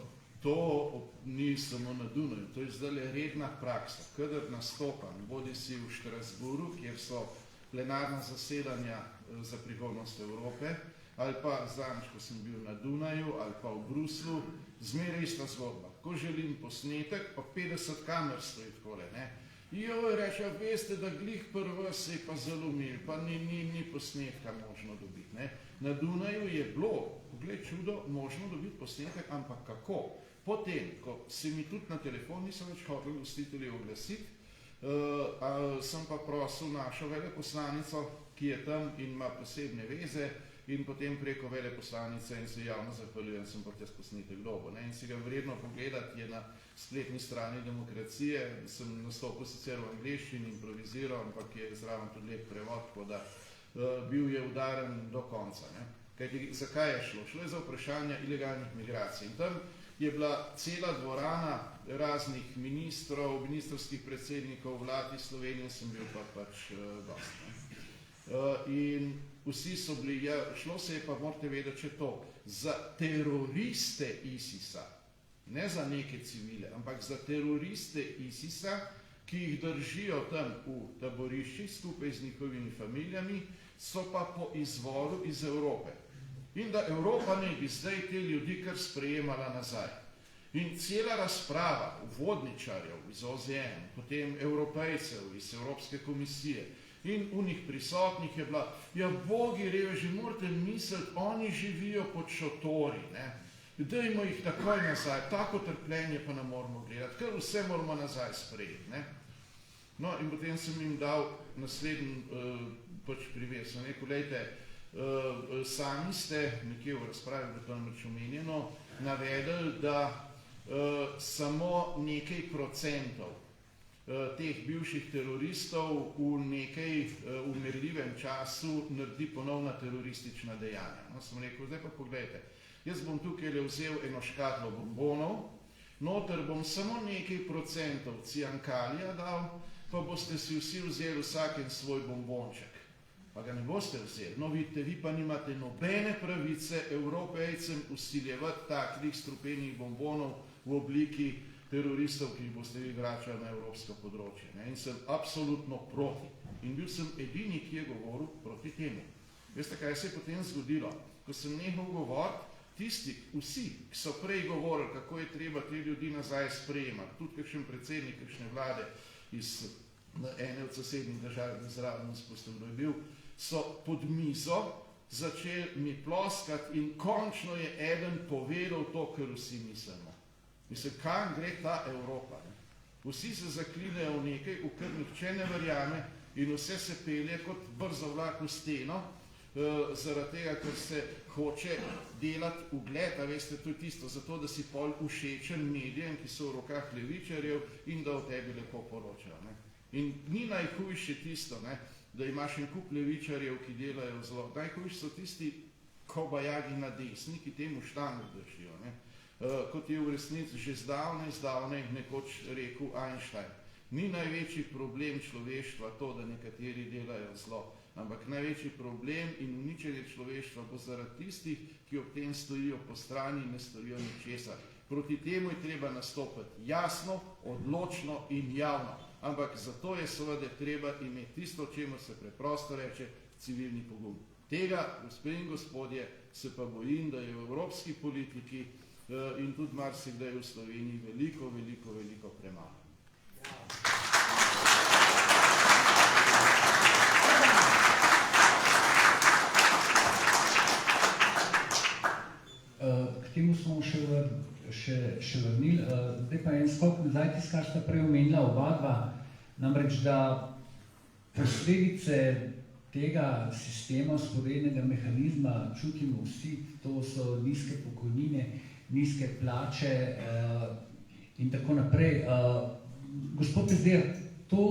to ni samo na Dunaju, to je zdaj redna praksa. Kadar nastopam, bodi si v Štrasburu, kjer so plenarna zasedanja za prihodnost Evrope, ali pa zadnjič, ko sem bil na Dunaju, ali pa v Bruslu, zmeraj ista zgodba. Ko želim posnetek, pa 50 kamer stoji takole, ne? Joj, reče, veste, da glih prvo se je pa zalomil, pa ni posnetka možno dobiti, ne? Na Dunaju je bilo, pogled čudo, možno dobiti posnetek, ampak kako? Potem, ko se mi tudi na telefon nisem več hotel gostitelji oglasiti, sem pa prosil našo veleposlanico, ki je tam in ima posebne veze, in potem preko veleposlanice in se javno zahvaljujem, sem pa te posnetek dobil. In si ga vredno pogledati, je na spletni strani Demokracije, sem nastopil sicer v angleščini, improviziral, ampak je zraven tudi lep prevod, tako da bil je udaren do konca. Ne? Kajti, zakaj je šlo? Šlo je za vprašanje ilegalnih migracij. In tam je bila cela dvorana raznih ministrov, ministrskih predsednikov vlad iz Slovenije, sem bil pa pač gost. In vsi so bili, šlo se je pa, morate vedeti, če to, za teroriste ISIS-a, ne za neke civile, ampak za teroriste ISIS-a, ki jih držijo tam v taboriščih skupaj z njihovimi familijami, so pa po izvoru iz Evrope. In da Evropa ne bi zdaj te ljudi kar sprejemala nazaj. In cela razprava uvodničarjev iz OZN, potem evropejcev iz Evropske komisije in unih prisotnih je bila, ja, bogi reveži, morate misliti, oni živijo pod šotori, ne? Dajmo jih takoj nazaj, tako trpljenje pa ne moramo gledati, ker vse moramo nazaj sprejeti, ne? No, in potem sem jim dal naslednji pač privez, rekel, lejte, sami ste, nekje v razpravi, da to namreč omenjeno, navedli, da samo nekaj procentov teh bivših teroristov v nekaj umirljivem času naredi ponovna teroristična dejanja. No, sem rekel, zdaj pa pogledajte, jaz bom tukaj vzel eno škatlo bombonov, noter bom samo nekaj procentov ciankalija dal, pa boste si vsi vzeli vsaken svoj bombonček. Pa ga ne boste vzeli. No, vidite, vi pa nimate nobene pravice Evropejcem vsiljevati takih strupenih bombonov v obliki teroristov, ki jih boste vi vračali na evropsko področje. Ne? In sem absolutno proti. In bil sem edini, ki je govoril proti temu. Veste, kaj se je potem zgodilo? Ko sem nehal govoriti, tisti, vsi, ki so prej govorili, kako je treba te ljudi nazaj sprejemati, tudi kakšen predsednik, kakšne vlade iz ene od sosednjih držav, zraven spustil, kdo je bil, so pod mizo začeli mi ploskati in končno je eden povedal to, kar vsi mislimo. Mislim, kam gre ta Evropa? Ne? Vsi se zaklinejo v nekaj, v kar nihče ne verjame in vse se pelje kot brzo vlak v steno, zaradi tega, ker se hoče delati ugled, a veste, to je tisto, zato, da si pol všečen medijem, ki so v rokah levičarjev in da o tebi lepo poročajo. Ne? In ni najhujše tisto, ne, da imaš en kup levičarjev, ki delajo zelo. Najhujši so tisti kobajagi na desni, ki temu štangu držijo. Ne. Kot je v resnici že zdavnaj nekoč rekel Einstein. Ni največji problem človeštva to, da nekateri delajo zlo, ampak največji problem in uničenje človeštva bo zaradi tistih, ki ob tem stojijo po strani in ne storijo ničesar. Proti temu je treba nastopati jasno, odločno in javno. Ampak zato je seveda treba imeti tisto, čemu se preprosto reče civilni pogum. Tega, gospe in gospodje, se pa bojim, da je v evropski politiki in tudi marsikdaj v Sloveniji veliko premalo. K temu smo še vrnili. Zdaj pa en skok nazaj, tisto, kar sta prej omenila oba dva, namreč, da posledice tega sistema vzporednega mehanizma čutimo vsi, to so nizke pokojnine, nizke plače in tako naprej. Gospod Pezder, to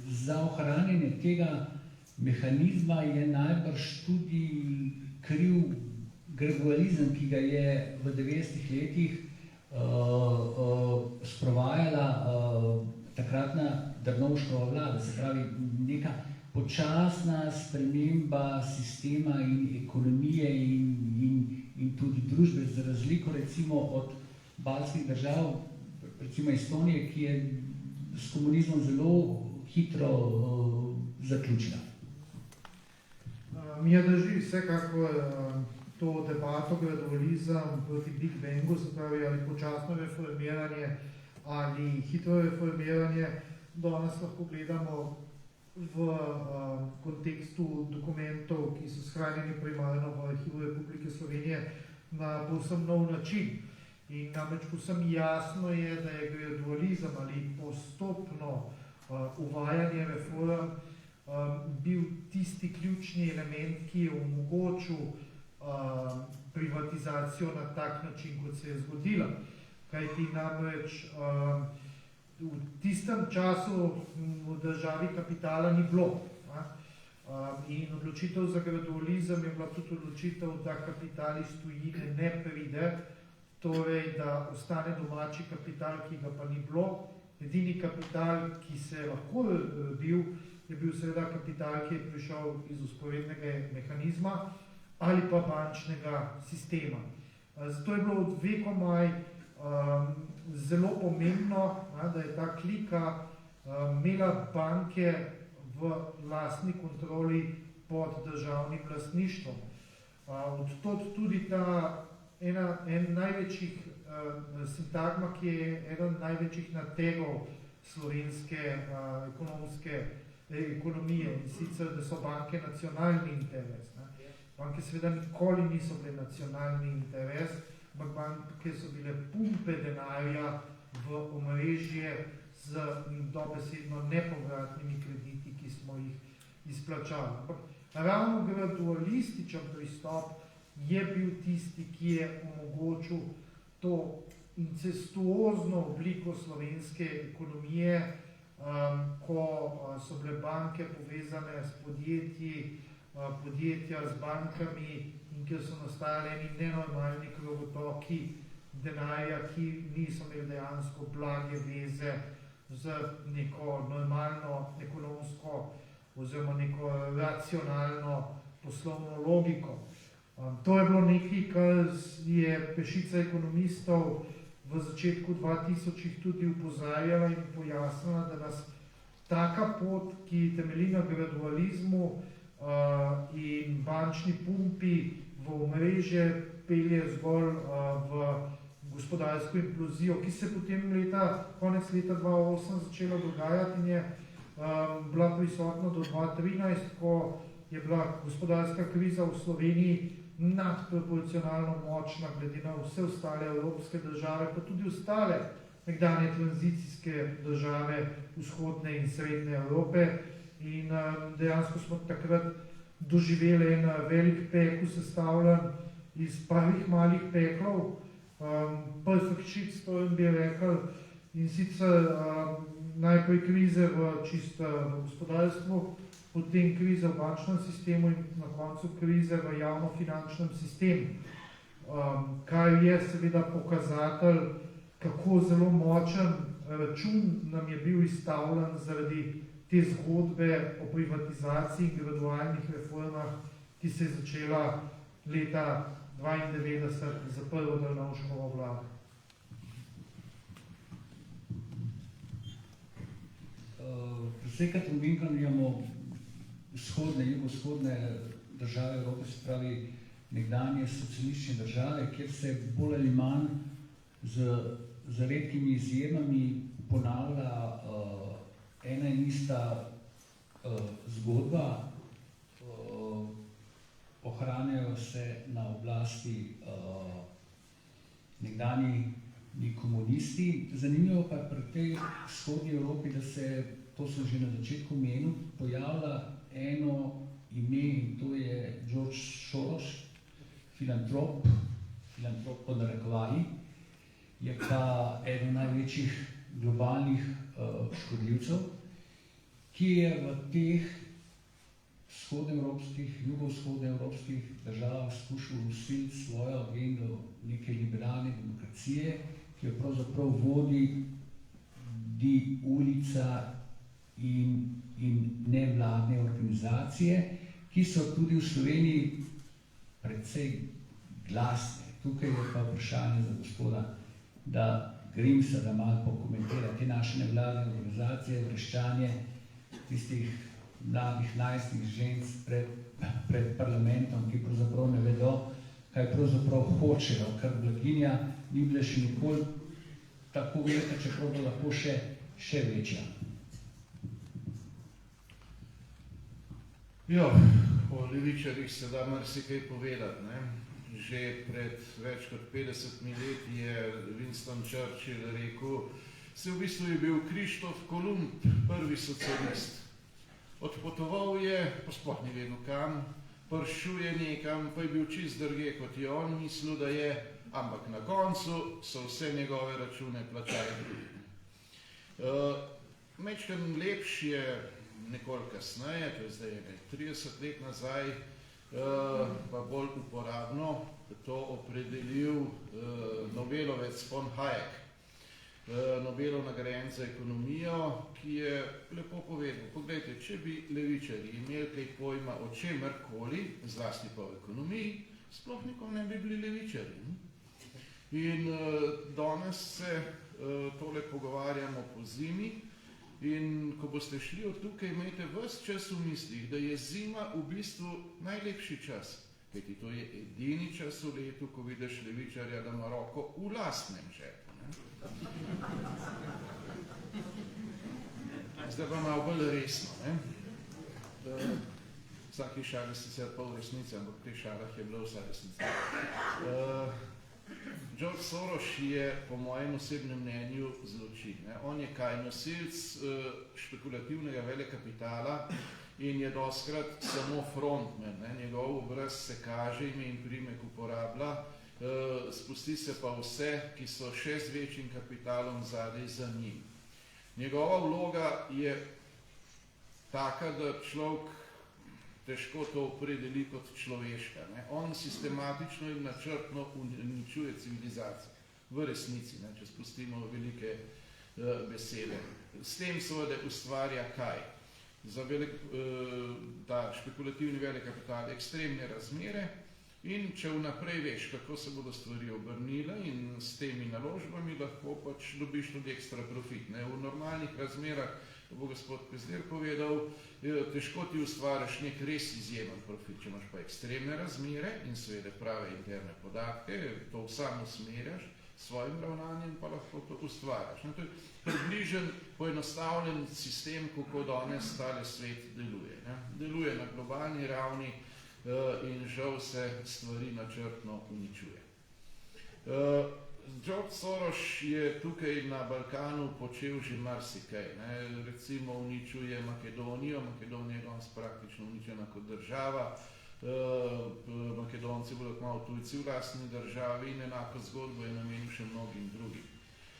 za ohranjanje tega mehanizma je najbrž tudi kriv gradualizem, ki ga je v 90-ih letih sprovajala takratna Drnovškova vlada, se pravi neka počasna sprememba sistema in ekonomije in tudi družbe, za razliko recimo od baltskih držav, recimo Estonije, ki je s komunizmom zelo hitro zaključila. Mi je drži vsekakor to debato gradualizem proti Big Bangu, se pravi ali počasno reformiranje ali hitro reformiranje, danes lahko gledamo v kontekstu dokumentov, ki so shranjeni primarno v Arhivu Republike Slovenije na povsem nov način. In namreč povsem jasno je, da je gradualizem ali postopno uvajanje reform bil tisti ključni element, ki je omogočil privatizacijo na tak način, kot se je zgodila. Kajti namreč v tistem času v državi kapitala ni bilo. In odločitev za gradualizem je bila tudi odločitev, da kapital iz tujine ne pride, torej da ostane domači kapital, ki ga pa ni bilo. Edini kapital, ki se je lahko rodil, je bil seveda kapital, ki je prišel iz vzporednega mehanizma ali pa bančnega sistema. Zato je bilo od vekomaj zelo pomembno, da je ta klika imela banke v lastni kontroli pod državnim lastništvom. Odtod tudi ta en največjih sintagma, ki je eden največjih nategov slovenske ekonomije, in sicer, da so banke nacionalni interes. Banke seveda nikoli niso bile nacionalni interes, ampak banke so bile pumpe denarja v omrežje z dobesedno nepovratnimi krediti, ki smo jih izplačali. Ampak ravno gradualističen pristop je bil tisti, ki je omogočil to incestuozno obliko slovenske ekonomije, ko so bile banke povezane s podjetji, podjetja z bankami in kjer so nastajali eni nenormalni krovotoki denarja, ki niso imeli dejansko blage veze z neko normalno ekonomsko oziroma neko racionalno poslovno logiko. To je bilo nekaj, kar je pešica ekonomistov v začetku 2000-ih tudi upozarjala in pojasnila, da nas taka pot, ki temelji na gradualizmu in bančni pumpi v omrežje, pelje zgolj v gospodarsko implozijo, ki se potem konec leta 2008 začela dogajati in je bila prisotna do 2013, ko je bila gospodarska kriza v Sloveniji nadproporcionalno močna glede na vse ostale evropske države, pa tudi ostale nekdanje tranzicijske države vzhodne in srednje Evrope. In dejansko smo takrat doživeli en velik pekel, sestavljen iz prvih malih peklov, perfect shitstorm bi rekel, in sicer najprej krize v gospodarstvu, potem krize v bančnem sistemu in na koncu krize v javnofinančnem sistemu. Kar je seveda pokazatelj, kako zelo močen račun nam je bil izstavljen zaradi te zgodbe o privatizaciji in gradualnih reformah, ki se je začela leta 1992 za prvo Drnovškovo vlado. Vsekrat omenkam imamo vzhodne, jugovzhodne države Evrope, se pravi nekdanje socialistične države, kjer se bolj ali manj z redkimi izjemami ponavlja ena in ista zgodba. Ohranjajo se na oblasti nekdanji komunisti. Zanimivo pa pri tej vzhodni Evropi, da se, to sem že na začetku menil, pojavlja eno ime in to je George Soros, filantrop, filantrop pod narekovaji, je pa eden največjih globalnih škodljivcev, ki je v teh vzhodnoevropskih, jugovzhodnoevropskih državah skušal usiliti svojo agendo neke liberalne demokracije, ki jo pravzaprav vodi ulica in nevladne organizacije, ki so tudi v Sloveniji precej glasne. Tukaj je pa vprašanje za gospoda, da Grimsa, da malo pokomentira te naše nevladne organizacije, vreščanje tistih mladih najstnih žensk pred parlamentom, ki pravzaprav ne vedo, kaj pravzaprav hočejo, ker blaginja ni bila še nikoli tako velika, čeprav bo lahko še večja. Jo, o levičarjih se da marsikaj povedati, ne? Že pred več kot 50 let je Winston Churchill rekel, se v bistvu je bil Krištof Kolumb, prvi socialist. Odpotoval je, pa sploh ni vedel kam, prišel je nekam, pa je bil čist drugje, kot je on mislil, da je, ampak na koncu so vse njegove račune plačali drugi. Mečken lepš je nekoliko kasneje, to je zdaj 30 let nazaj, pa bolj uporabno to opredelil Nobelovec von Hayek, Nobelov nagrajenec za ekonomijo, ki je lepo povedal, poglejte, če bi levičarji imeli kaj pojma o čemerkoli, zlasti pa o ekonomiji, sploh nikom ne bi bili levičarji. In danes se tole pogovarjamo po zimi in ko boste šli od tukaj, imejte ves čas v mislih, da je zima v bistvu najlepši čas, kajti to je edini čas v letu, ko vidiš levičarja, da ima roko v lastnem žepu. Zdaj pa malo bolj resno. Vsaki šali sicer pol resnice, ampak v teh šalah je bila vsa resnica. George Soros je po mojem osebnem mnenju zločin. On je kaj nosilc špekulativnega velekapitala in je doskrat samo frontman. Njegov obraz se kaže, ime in primek uporablja, spusti se pa vse, ki so še z večjim kapitalom zadaj za njim. Njegova vloga je taka, da človek težko to opredeli kot človeška. On sistematično in načrtno uničuje civilizacijo. V resnici, če spustimo velike besede. S tem seveda ustvarja kaj? Za ta špekulativni velik kapital ekstremne razmere in če vnaprej veš, kako se bodo stvari obrnile in s temi naložbami lahko pač dobiš tudi ekstra profit. V normalnih razmerah, to bo gospod Pezdir povedal, težko ti ustvariš nek res izjemen profit. Če imaš pa ekstremne razmere in seveda prave interne podatke, to sam usmerjaš, s svojim ravnanjem pa lahko to ustvariš. To je približen, poenostavljen sistem, kako danes tale svet deluje. Deluje na globalni ravni in žal se stvari načrtno uničuje. George Soros je tukaj na Balkanu počel že marsikaj. Recimo uničuje Makedonijo, Makedonija je danes praktično uničena kot država, Makedonci bodo kmalu tujci v lastni državi in enako zgodbo je namenil še mnogim drugim.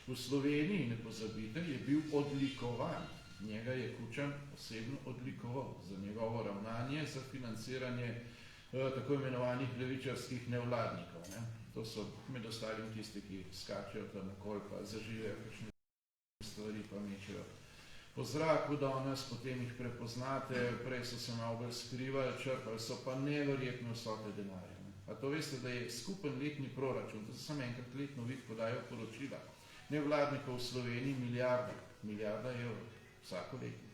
V Sloveniji, ne pozabite, je bil odlikovan. Njega je Kučan osebno odlikoval za njegovo ravnanje, za financiranje tako imenovanih levičarskih nevladnikov. To so med ostalim tisti, ki skačejo tam okoli, pa zaživejo kakšne stvari, pa mečejo po zraku danes, potem jih prepoznate, prej so se malo bolj skrivali, črpali so pa neverjetne vsote denarja. A to veste, da je skupen letni proračun, to se samo enkrat letno vid podajo poročila, nevladnikov v Sloveniji milijarda evrov, vsako letno.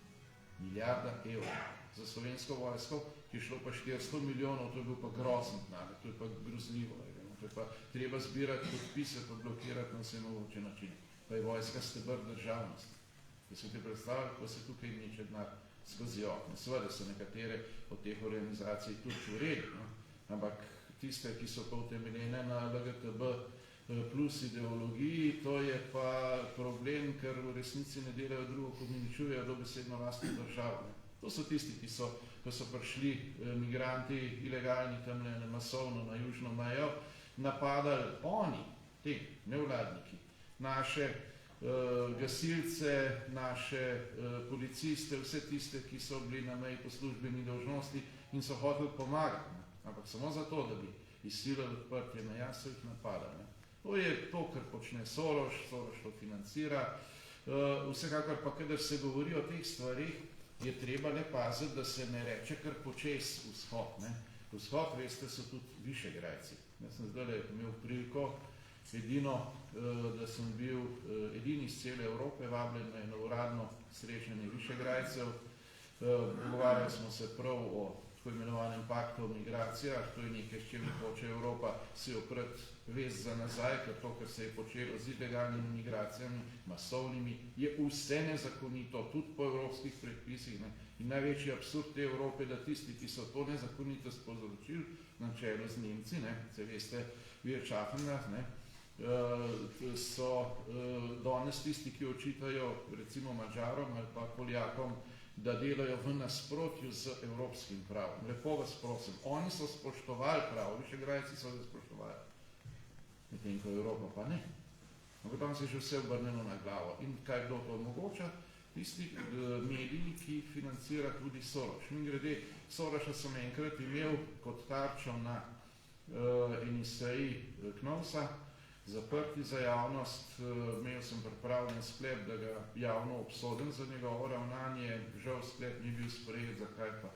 Milijarda evrov. Za slovensko vojsko, ki je šlo pa 400 milijonov, to je bil pa grozen denar, to je pa grozljivo. To je pa treba zbirati podpise, pa blokirati na vse mogoče načine. Pa je vojska stebr državnosti. Da se ti predstavlja, kako se tukaj meče denar skozi okno. Seveda so nekatere od teh organizacij tudi v redu, ampak tiste, ki so pa utemeljene na LGTB plus ideologiji, to je pa problem, ker v resnici ne delajo drugo, kot uničujejo dobesedno lastno državo. To so tisti, ki so, ko so prišli migranti ilegalni tamle masovno na južno mejo napadali oni, ti nevladniki, naše gasilce, naše policiste, vse tiste, ki so bili na meji po službeni dolžnosti in so hoteli pomagati. Ne? Ampak samo zato, da bi izsilili odprtje meja, so jih napadali. Ne? To je to, kar počne Soros to financira. Vsekakor pa, kadar se govori o teh stvarih, je treba le paziti, da se ne reče kar počes vzhod. Ne? Vzhod, veste, so tudi Višegrajci. Jaz sem zdaj imel priliko edino, da sem bil edini iz cele Evrope vabljen na uradno srečanje Višegrajcev. Pogovarjali smo se prav o tako imenovanem paktu o migracijah, to je nekaj, s čem hoče Evropa si oprati vez za nazaj, ker to, kar se je počelo z ilegalnimi migracijami, masovnimi, je vse nezakonito, tudi po evropskih predpisih. Ne? In največji absurd te Evrope, da tisti, ki so to nezakonitost povzročili, na čelu z Nemci, ne? Se veste, Wirtschaftenach, ne? So danes tisti, ki očitajo recimo Madžarom ali pa Poljakom, da delajo v nasprotju z evropskim pravom. Lepo vas prosim, oni so spoštovali pravo, Višegrajci so ga spoštovali. Medtem ko Evropa pa ne. Ampak tam se je že vse obrneno na glavo. In kaj kdo to omogoča? Tisti mediji, ki financira tudi Soros. In grede, Sorosa sem enkrat imel kot tarčo na eni seji Knovsa, zaprti za javnost, imel sem pripravljen sklep, da ga javno obsodim za njegovo ravnanje, žal sklep ni bil sprejet, zakaj pa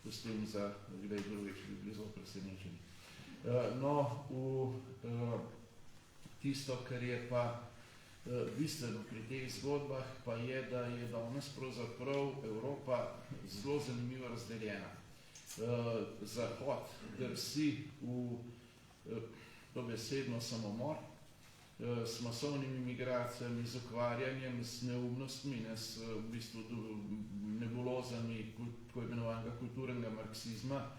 pustim za kdaj drugič, bi bili zelo presenečeni. No, tisto, kar je pa bistveno pri teh zgodbah, pa je, da je danes pravzaprav Evropa zelo zanimivo razdeljena. Zahod drsi v dobesedno samomor, s masovnimi migracijami, z ukvarjanjem, s neumnostmi, s v bistvu nebulozami tako imenovanega kulturnega marksizma,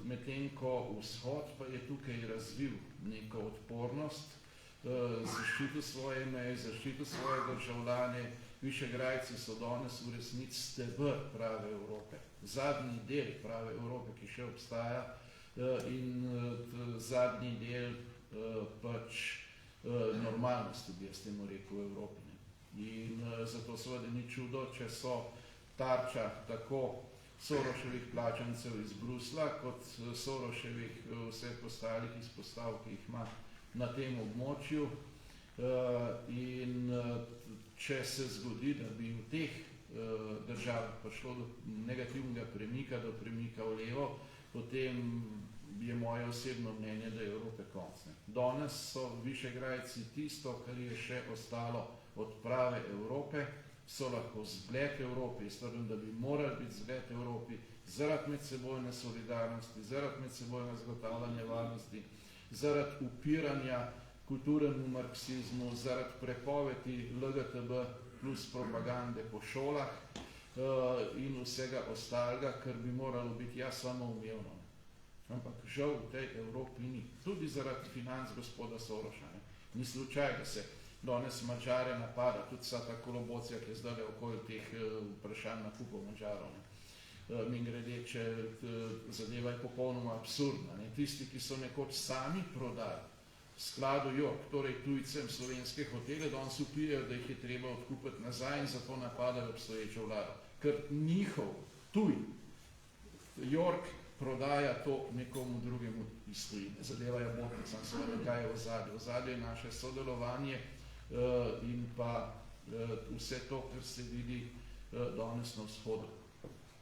medtem ko vzhod pa je tukaj razvil neko odpornost, zaščitil svoje meje, zaščitil svoje državljane. Višegrajci so danes v resnici stebr prave Evrope, zadnji del prave Evrope, ki še obstaja, in zadnji del pač normalnosti, bi jaz temu rekel, v Evropi. In zato seveda ni čudo, če so tarča tako Soroševih plačancev iz Brusla, kot Soroševih vseh ostalih izpostav, ki jih ima na tem območju. In če se zgodi, da bi v teh državah prišlo do negativnega premika, do premika v levo, potem je moje osebno mnenje, da je Evrope konc. Danes so Višegrajci tisto, kar je še ostalo od prave Evrope, so lahko zgled Evropi, stvarno, da bi morali biti zgled Evropi zaradi medsebojne solidarnosti, zaradi medsebojne zagotavljanja varnosti, zaradi upiranja kulturnemu marksizmu, zaradi prepovedi LGTB plus propagande po šolah in vsega ostalega, kar bi moralo biti samoumevno. Ampak žal v tej Evropi ni. Tudi zaradi financ gospoda Soroša. Ni slučaj, da se danes Madžare napada, tudi vsa ta kolobocija, ki je zdaj okoli teh vprašanj nakupov Madžarov. Mingrede, če zadeva je popolnoma absurdna. Tisti, ki so nekoč sami prodali skladu York, torej tujcem slovenske hotele, danes upijajo, da jih je treba odkupiti nazaj in zato napadajo obstoječo vlado. Ker njihov tuj York prodaja to nekomu drugemu iz tujine. Zadeva je botno, sam seveda, kaj je v ozadju. V ozadju je naše sodelovanje in pa vse to, kar se vidi danes na vzhodu.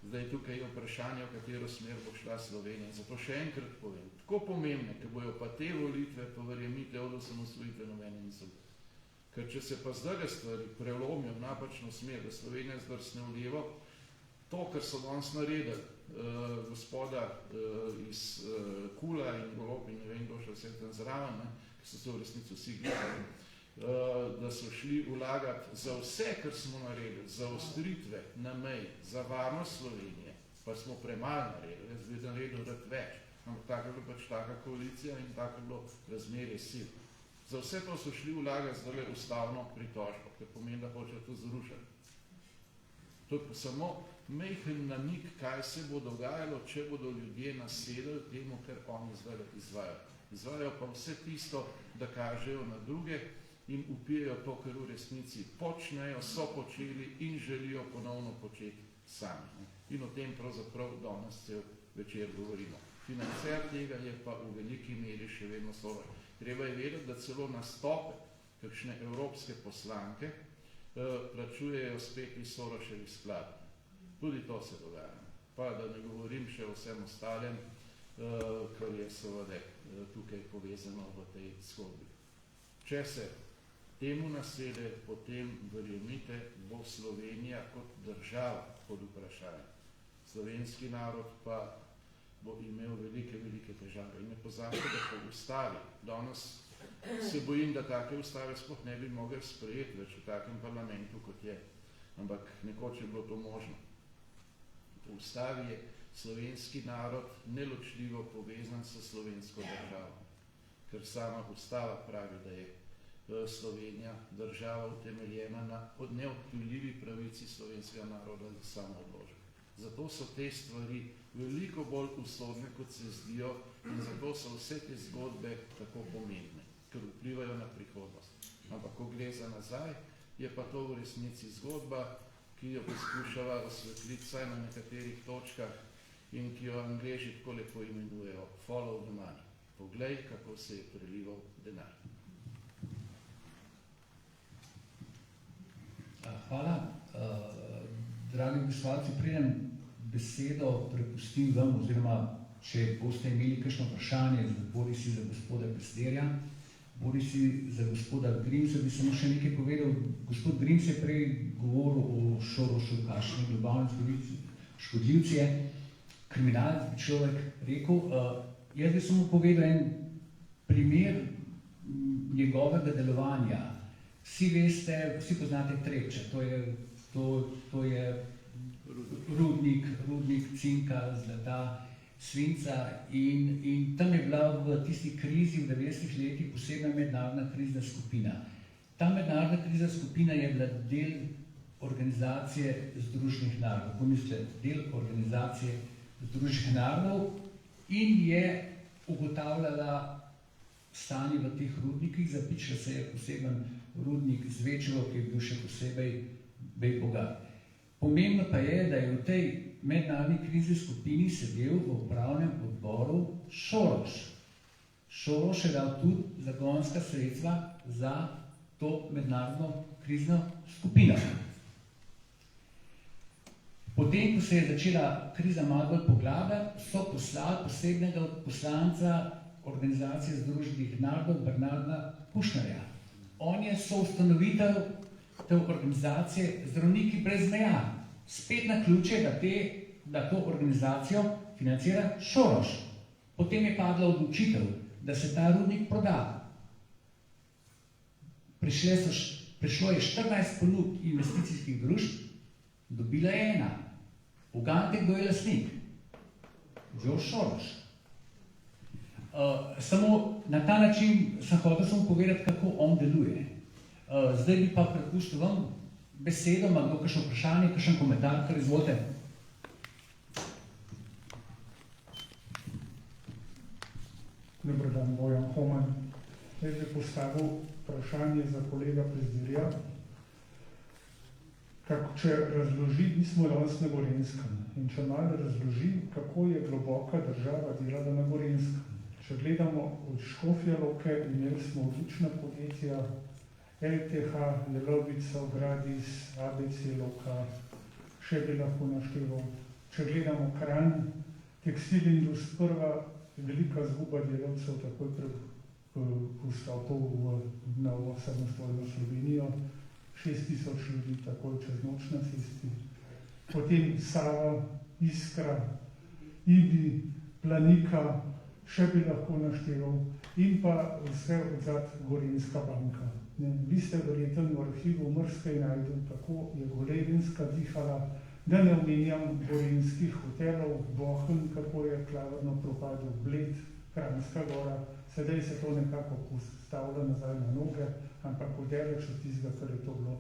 Zdaj tukaj je vprašanje, v katero smer bo šla Slovenija. Zato še enkrat povem, tako pomembne, ker bojo pa te volitve, pa verjemite, od osamosvojitve nobene niso. Ker če se pa zdaj stvari prelomijo v napačno smer, da Slovenija zdrsne v levo, to, kar so danes naredili gospoda iz Kula in Golob in ne vem, kdo še vse tam zraven, ki so se v resnici vsi gledali, da so šli vlagati za vse, kar smo naredili, za ostritve na meji, za varnost Slovenije, pa smo premalo naredili, jaz bi naredil rad več, ampak tako je bila pač taka koalicija in tako je bilo razmerje sil. Za vse to so šli vlagati zdaj ustavno pritožbo, ker pomeni, da hoče to zrušiti. To je samo majhen namig, kaj se bo dogajalo, če bodo ljudje nasedali temu, kar oni izvajajo. Izvajajo pa vse tisto, da kažejo na druge in upijajo to, kar v resnici počnejo, so počeli in želijo ponovno početi sami. In o tem pravzaprav danes cel večer govorimo. Financer tega je pa v veliki meri še vedno Soros. Treba je vedeti, da celo nastope kakšne evropske poslanke plačujejo spet iz Sorosevih skladov. Tudi to se dogaja. Pa da ne govorim še o vsem ostalem, kar je seveda tukaj povezano v tej zgodbi. Če se temu nasede, potem verjemite, bo Slovenija kot država pod vprašanjem. Slovenski narod pa bo imel velike težave. In ne pozabite, da po ustavi, danes se bojim, da take ustave sploh ne bi mogli sprejeti več v takem parlamentu, kot je. Ampak nekoč je bilo to možno. Po ustavi je slovenski narod neločljivo povezan s slovensko državo. Ker sama ustava pravi, da je Slovenija država utemeljena na neodtujljivi pravici slovenskega naroda za samoodločbo. Zato so te stvari veliko bolj usodne, kot se zdijo, in zato so vse te zgodbe tako pomembne, ker vplivajo na prihodnost. Ampak ko gre za nazaj, je pa to v resnici zgodba, ki jo poskušava osvetliti vsaj na nekaterih točkah in ki jo Angleži tako lepo imenujejo follow the money. Poglej, kako se je prelival denar. Hvala. Dragi poslušalci, preden besedo prepustim vam, oziroma če boste imeli kakšno vprašanje, bodisi za gospoda Pesterja, bodisi za gospoda Grimsa, bi samo še nekaj povedal. Gospod Grims je prej govoril o Sorosu, kakšni globalni škodljivci je, kriminalni človek rekel. Jaz bi samo povedal en primer njegovega delovanja. Vsi veste, vsi poznate Trepče, to je rudnik cinka, zlata, svinca in tam je bila v tisti krizi v 90 letih posebna mednarodna krizna skupina. Ta mednarodna krizna skupina je bila del organizacije Združenih narodov, pomislite, del organizacije Združenih narodov in je ugotavljala stanje v teh rudnikih, zapičila se je poseben rudnik Zvečevo, ki je bil še posebej bogat. Pomembno pa je, da je v tej mednarodni krizni skupini sedel v upravnem odboru Soros. Soros je dal tudi zagonska sredstva za to mednarodno krizno skupino. Potem, ko se je začela kriza malo bolj poglabljati, so poslali posebnega poslanca Organizacije Združenih narodov Bernarda Kouchnerja. On je soustanovitelj te organizacije Zdravniki brez meja. Spet na ključe, da to organizacijo financira Soros. Potem je padla odločitev, da se ta rudnik proda. Prišlo je 14 ponudb investicijskih družb, dobila je ena. Ugante, kdo je lastnik? George Soros. Samo na ta način sem hotel samo povedati, kako on deluje. Zdaj bi pa prepustil vam besedo, ima kdo kakšno vprašanje, kakšen komentar, kar izvolite. Dobar dan, Bojan Homan. Jaz bi postavil vprašanje za kolega Pezdirja. Če razloži, mi smo danes na Gorenjskem in če malo razloži, kako je globoka država delala na Gorenjskem. Če gledamo od Škofje Loke, imeli smo odlična podjetja, LTH, Lelovica, Gradis, ABC Loka, še bi lahko našteval. Če gledamo Kranj, Tekstil Indust, prva velika zguba delavcev, takoj po vstopu v novo samostojno Slovenijo, 6000 ljudi takoj čez noč na cesti. Potem Sava, Iskra, Ibi, Planika, še bi lahko našteval, in pa vse odzad Gorenjska banka. Vi ste verjetno v arhivu Mrske najdel, kako je Gorenjska dihala, da ne omenjam gorenjskih hotelov, Bohen, kako je klavrno propadel, Bled, Kranjska gora, sedaj se to nekako postavlja nazaj na noge, ampak odeleč od tistega, kar je to bilo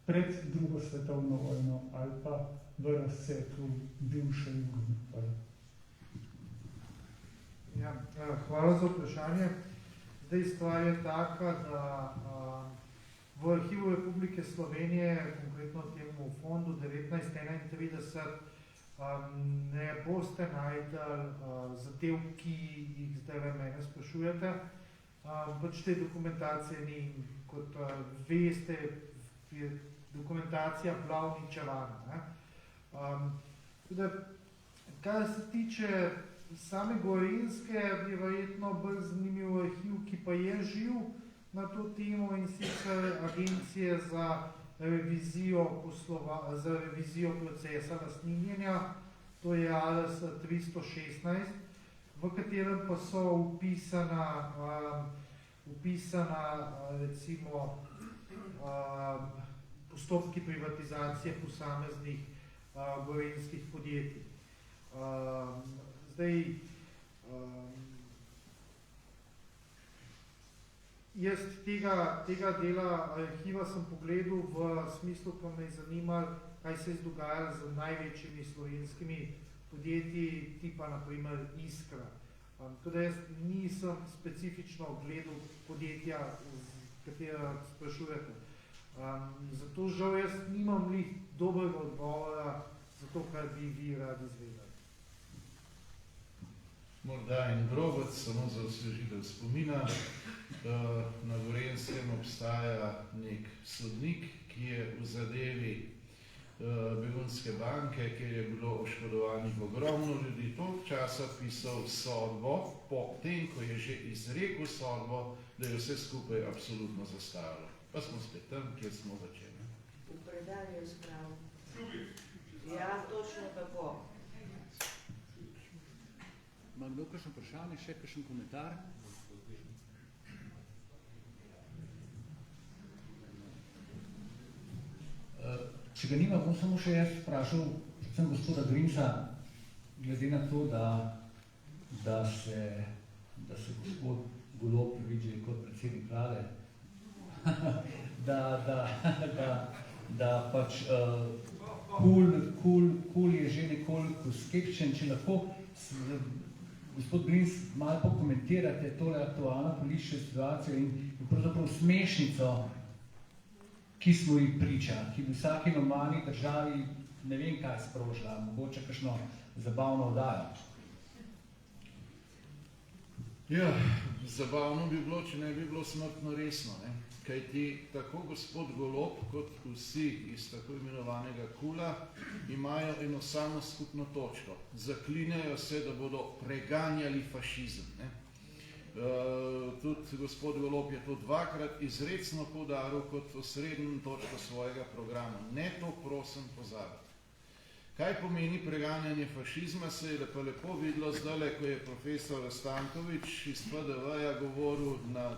pred drugo svetovno vojno ali pa v razcetu bivše Jugoslavije? Ja, hvala za vprašanje. Zdaj stvar je taka, da v Arhivu Republike Slovenije, konkretno temu fondu 1931, ne boste najdli zadev, ki jih zdaj mene sprašujete. Pač te dokumentacije ni, kot veste, je dokumentacija bila uničevana. Kar se tiče same Gorenjske, je verjetno bolj zanimiv arhiv, ki pa je živ na to temo, in sicer Agencije za revizijo procesa lastninjenja, to je ALS 316, v katerem pa so upisana recimo postopki privatizacije posameznih gorenjskih podjetij. Zdaj, jaz tega dela arhiva sem pogledal v smislu, ko me je zanimalo, kaj se je dogajalo z največjimi slovenskimi podjetji, tipa naprimer Iskra. Tako da jaz nisem specifično gledal podjetja, katera sprašujete. Zato žal jaz nimam dobrega odgovora za to, kar bi vi radi izvedeli. Morda en drobec, samo za osvežitev spomina. Na Gorenjskem obstaja nek sodnik, ki je v zadevi Begunjske banke, kjer je bilo oškodovanih ogromno ljudi, toliko časa pisal sodbo, potem, ko je že izrekel sodbo, da je vse skupaj absolutno zastaralo. Pa smo spet tam, kjer smo začeli. V predanju sprav. Ja, točno tako. Ima kdo kakšno vprašanje, še kakšen komentar? Če ga nima, bom samo še jaz vprašal, predvsem gospoda Grimsa, glede na to, da se gospod Golob vidi kot predsednik vlade, da pač KUL je že nekoliko skeptičen, če lahko gospod Grims malo pokomentirate tole aktualno politično situacijo in pravzaprav smešnico, ki smo jih priča, ki v vsaki normalni državi ne vem kaj sprožila, mogoče kakšno zabavno oddajo. Ja, zabavno bi bilo, če ne bi bilo smrtno resno, ne? Kajti tako gospod Golob kot vsi iz tako imenovanega KUL-a imajo eno samo skupno točko. Zaklinjajo se, da bodo preganjali fašizem, ne? Tudi gospod Golob je to dvakrat izrecno poudaril kot osrednjo točko svojega programa. Ne to prosim pozabiti. Kaj pomeni preganjanje fašizma, se je pa lepo videlo zdajle, ko je profesor Stanković iz PDV-ja govoril na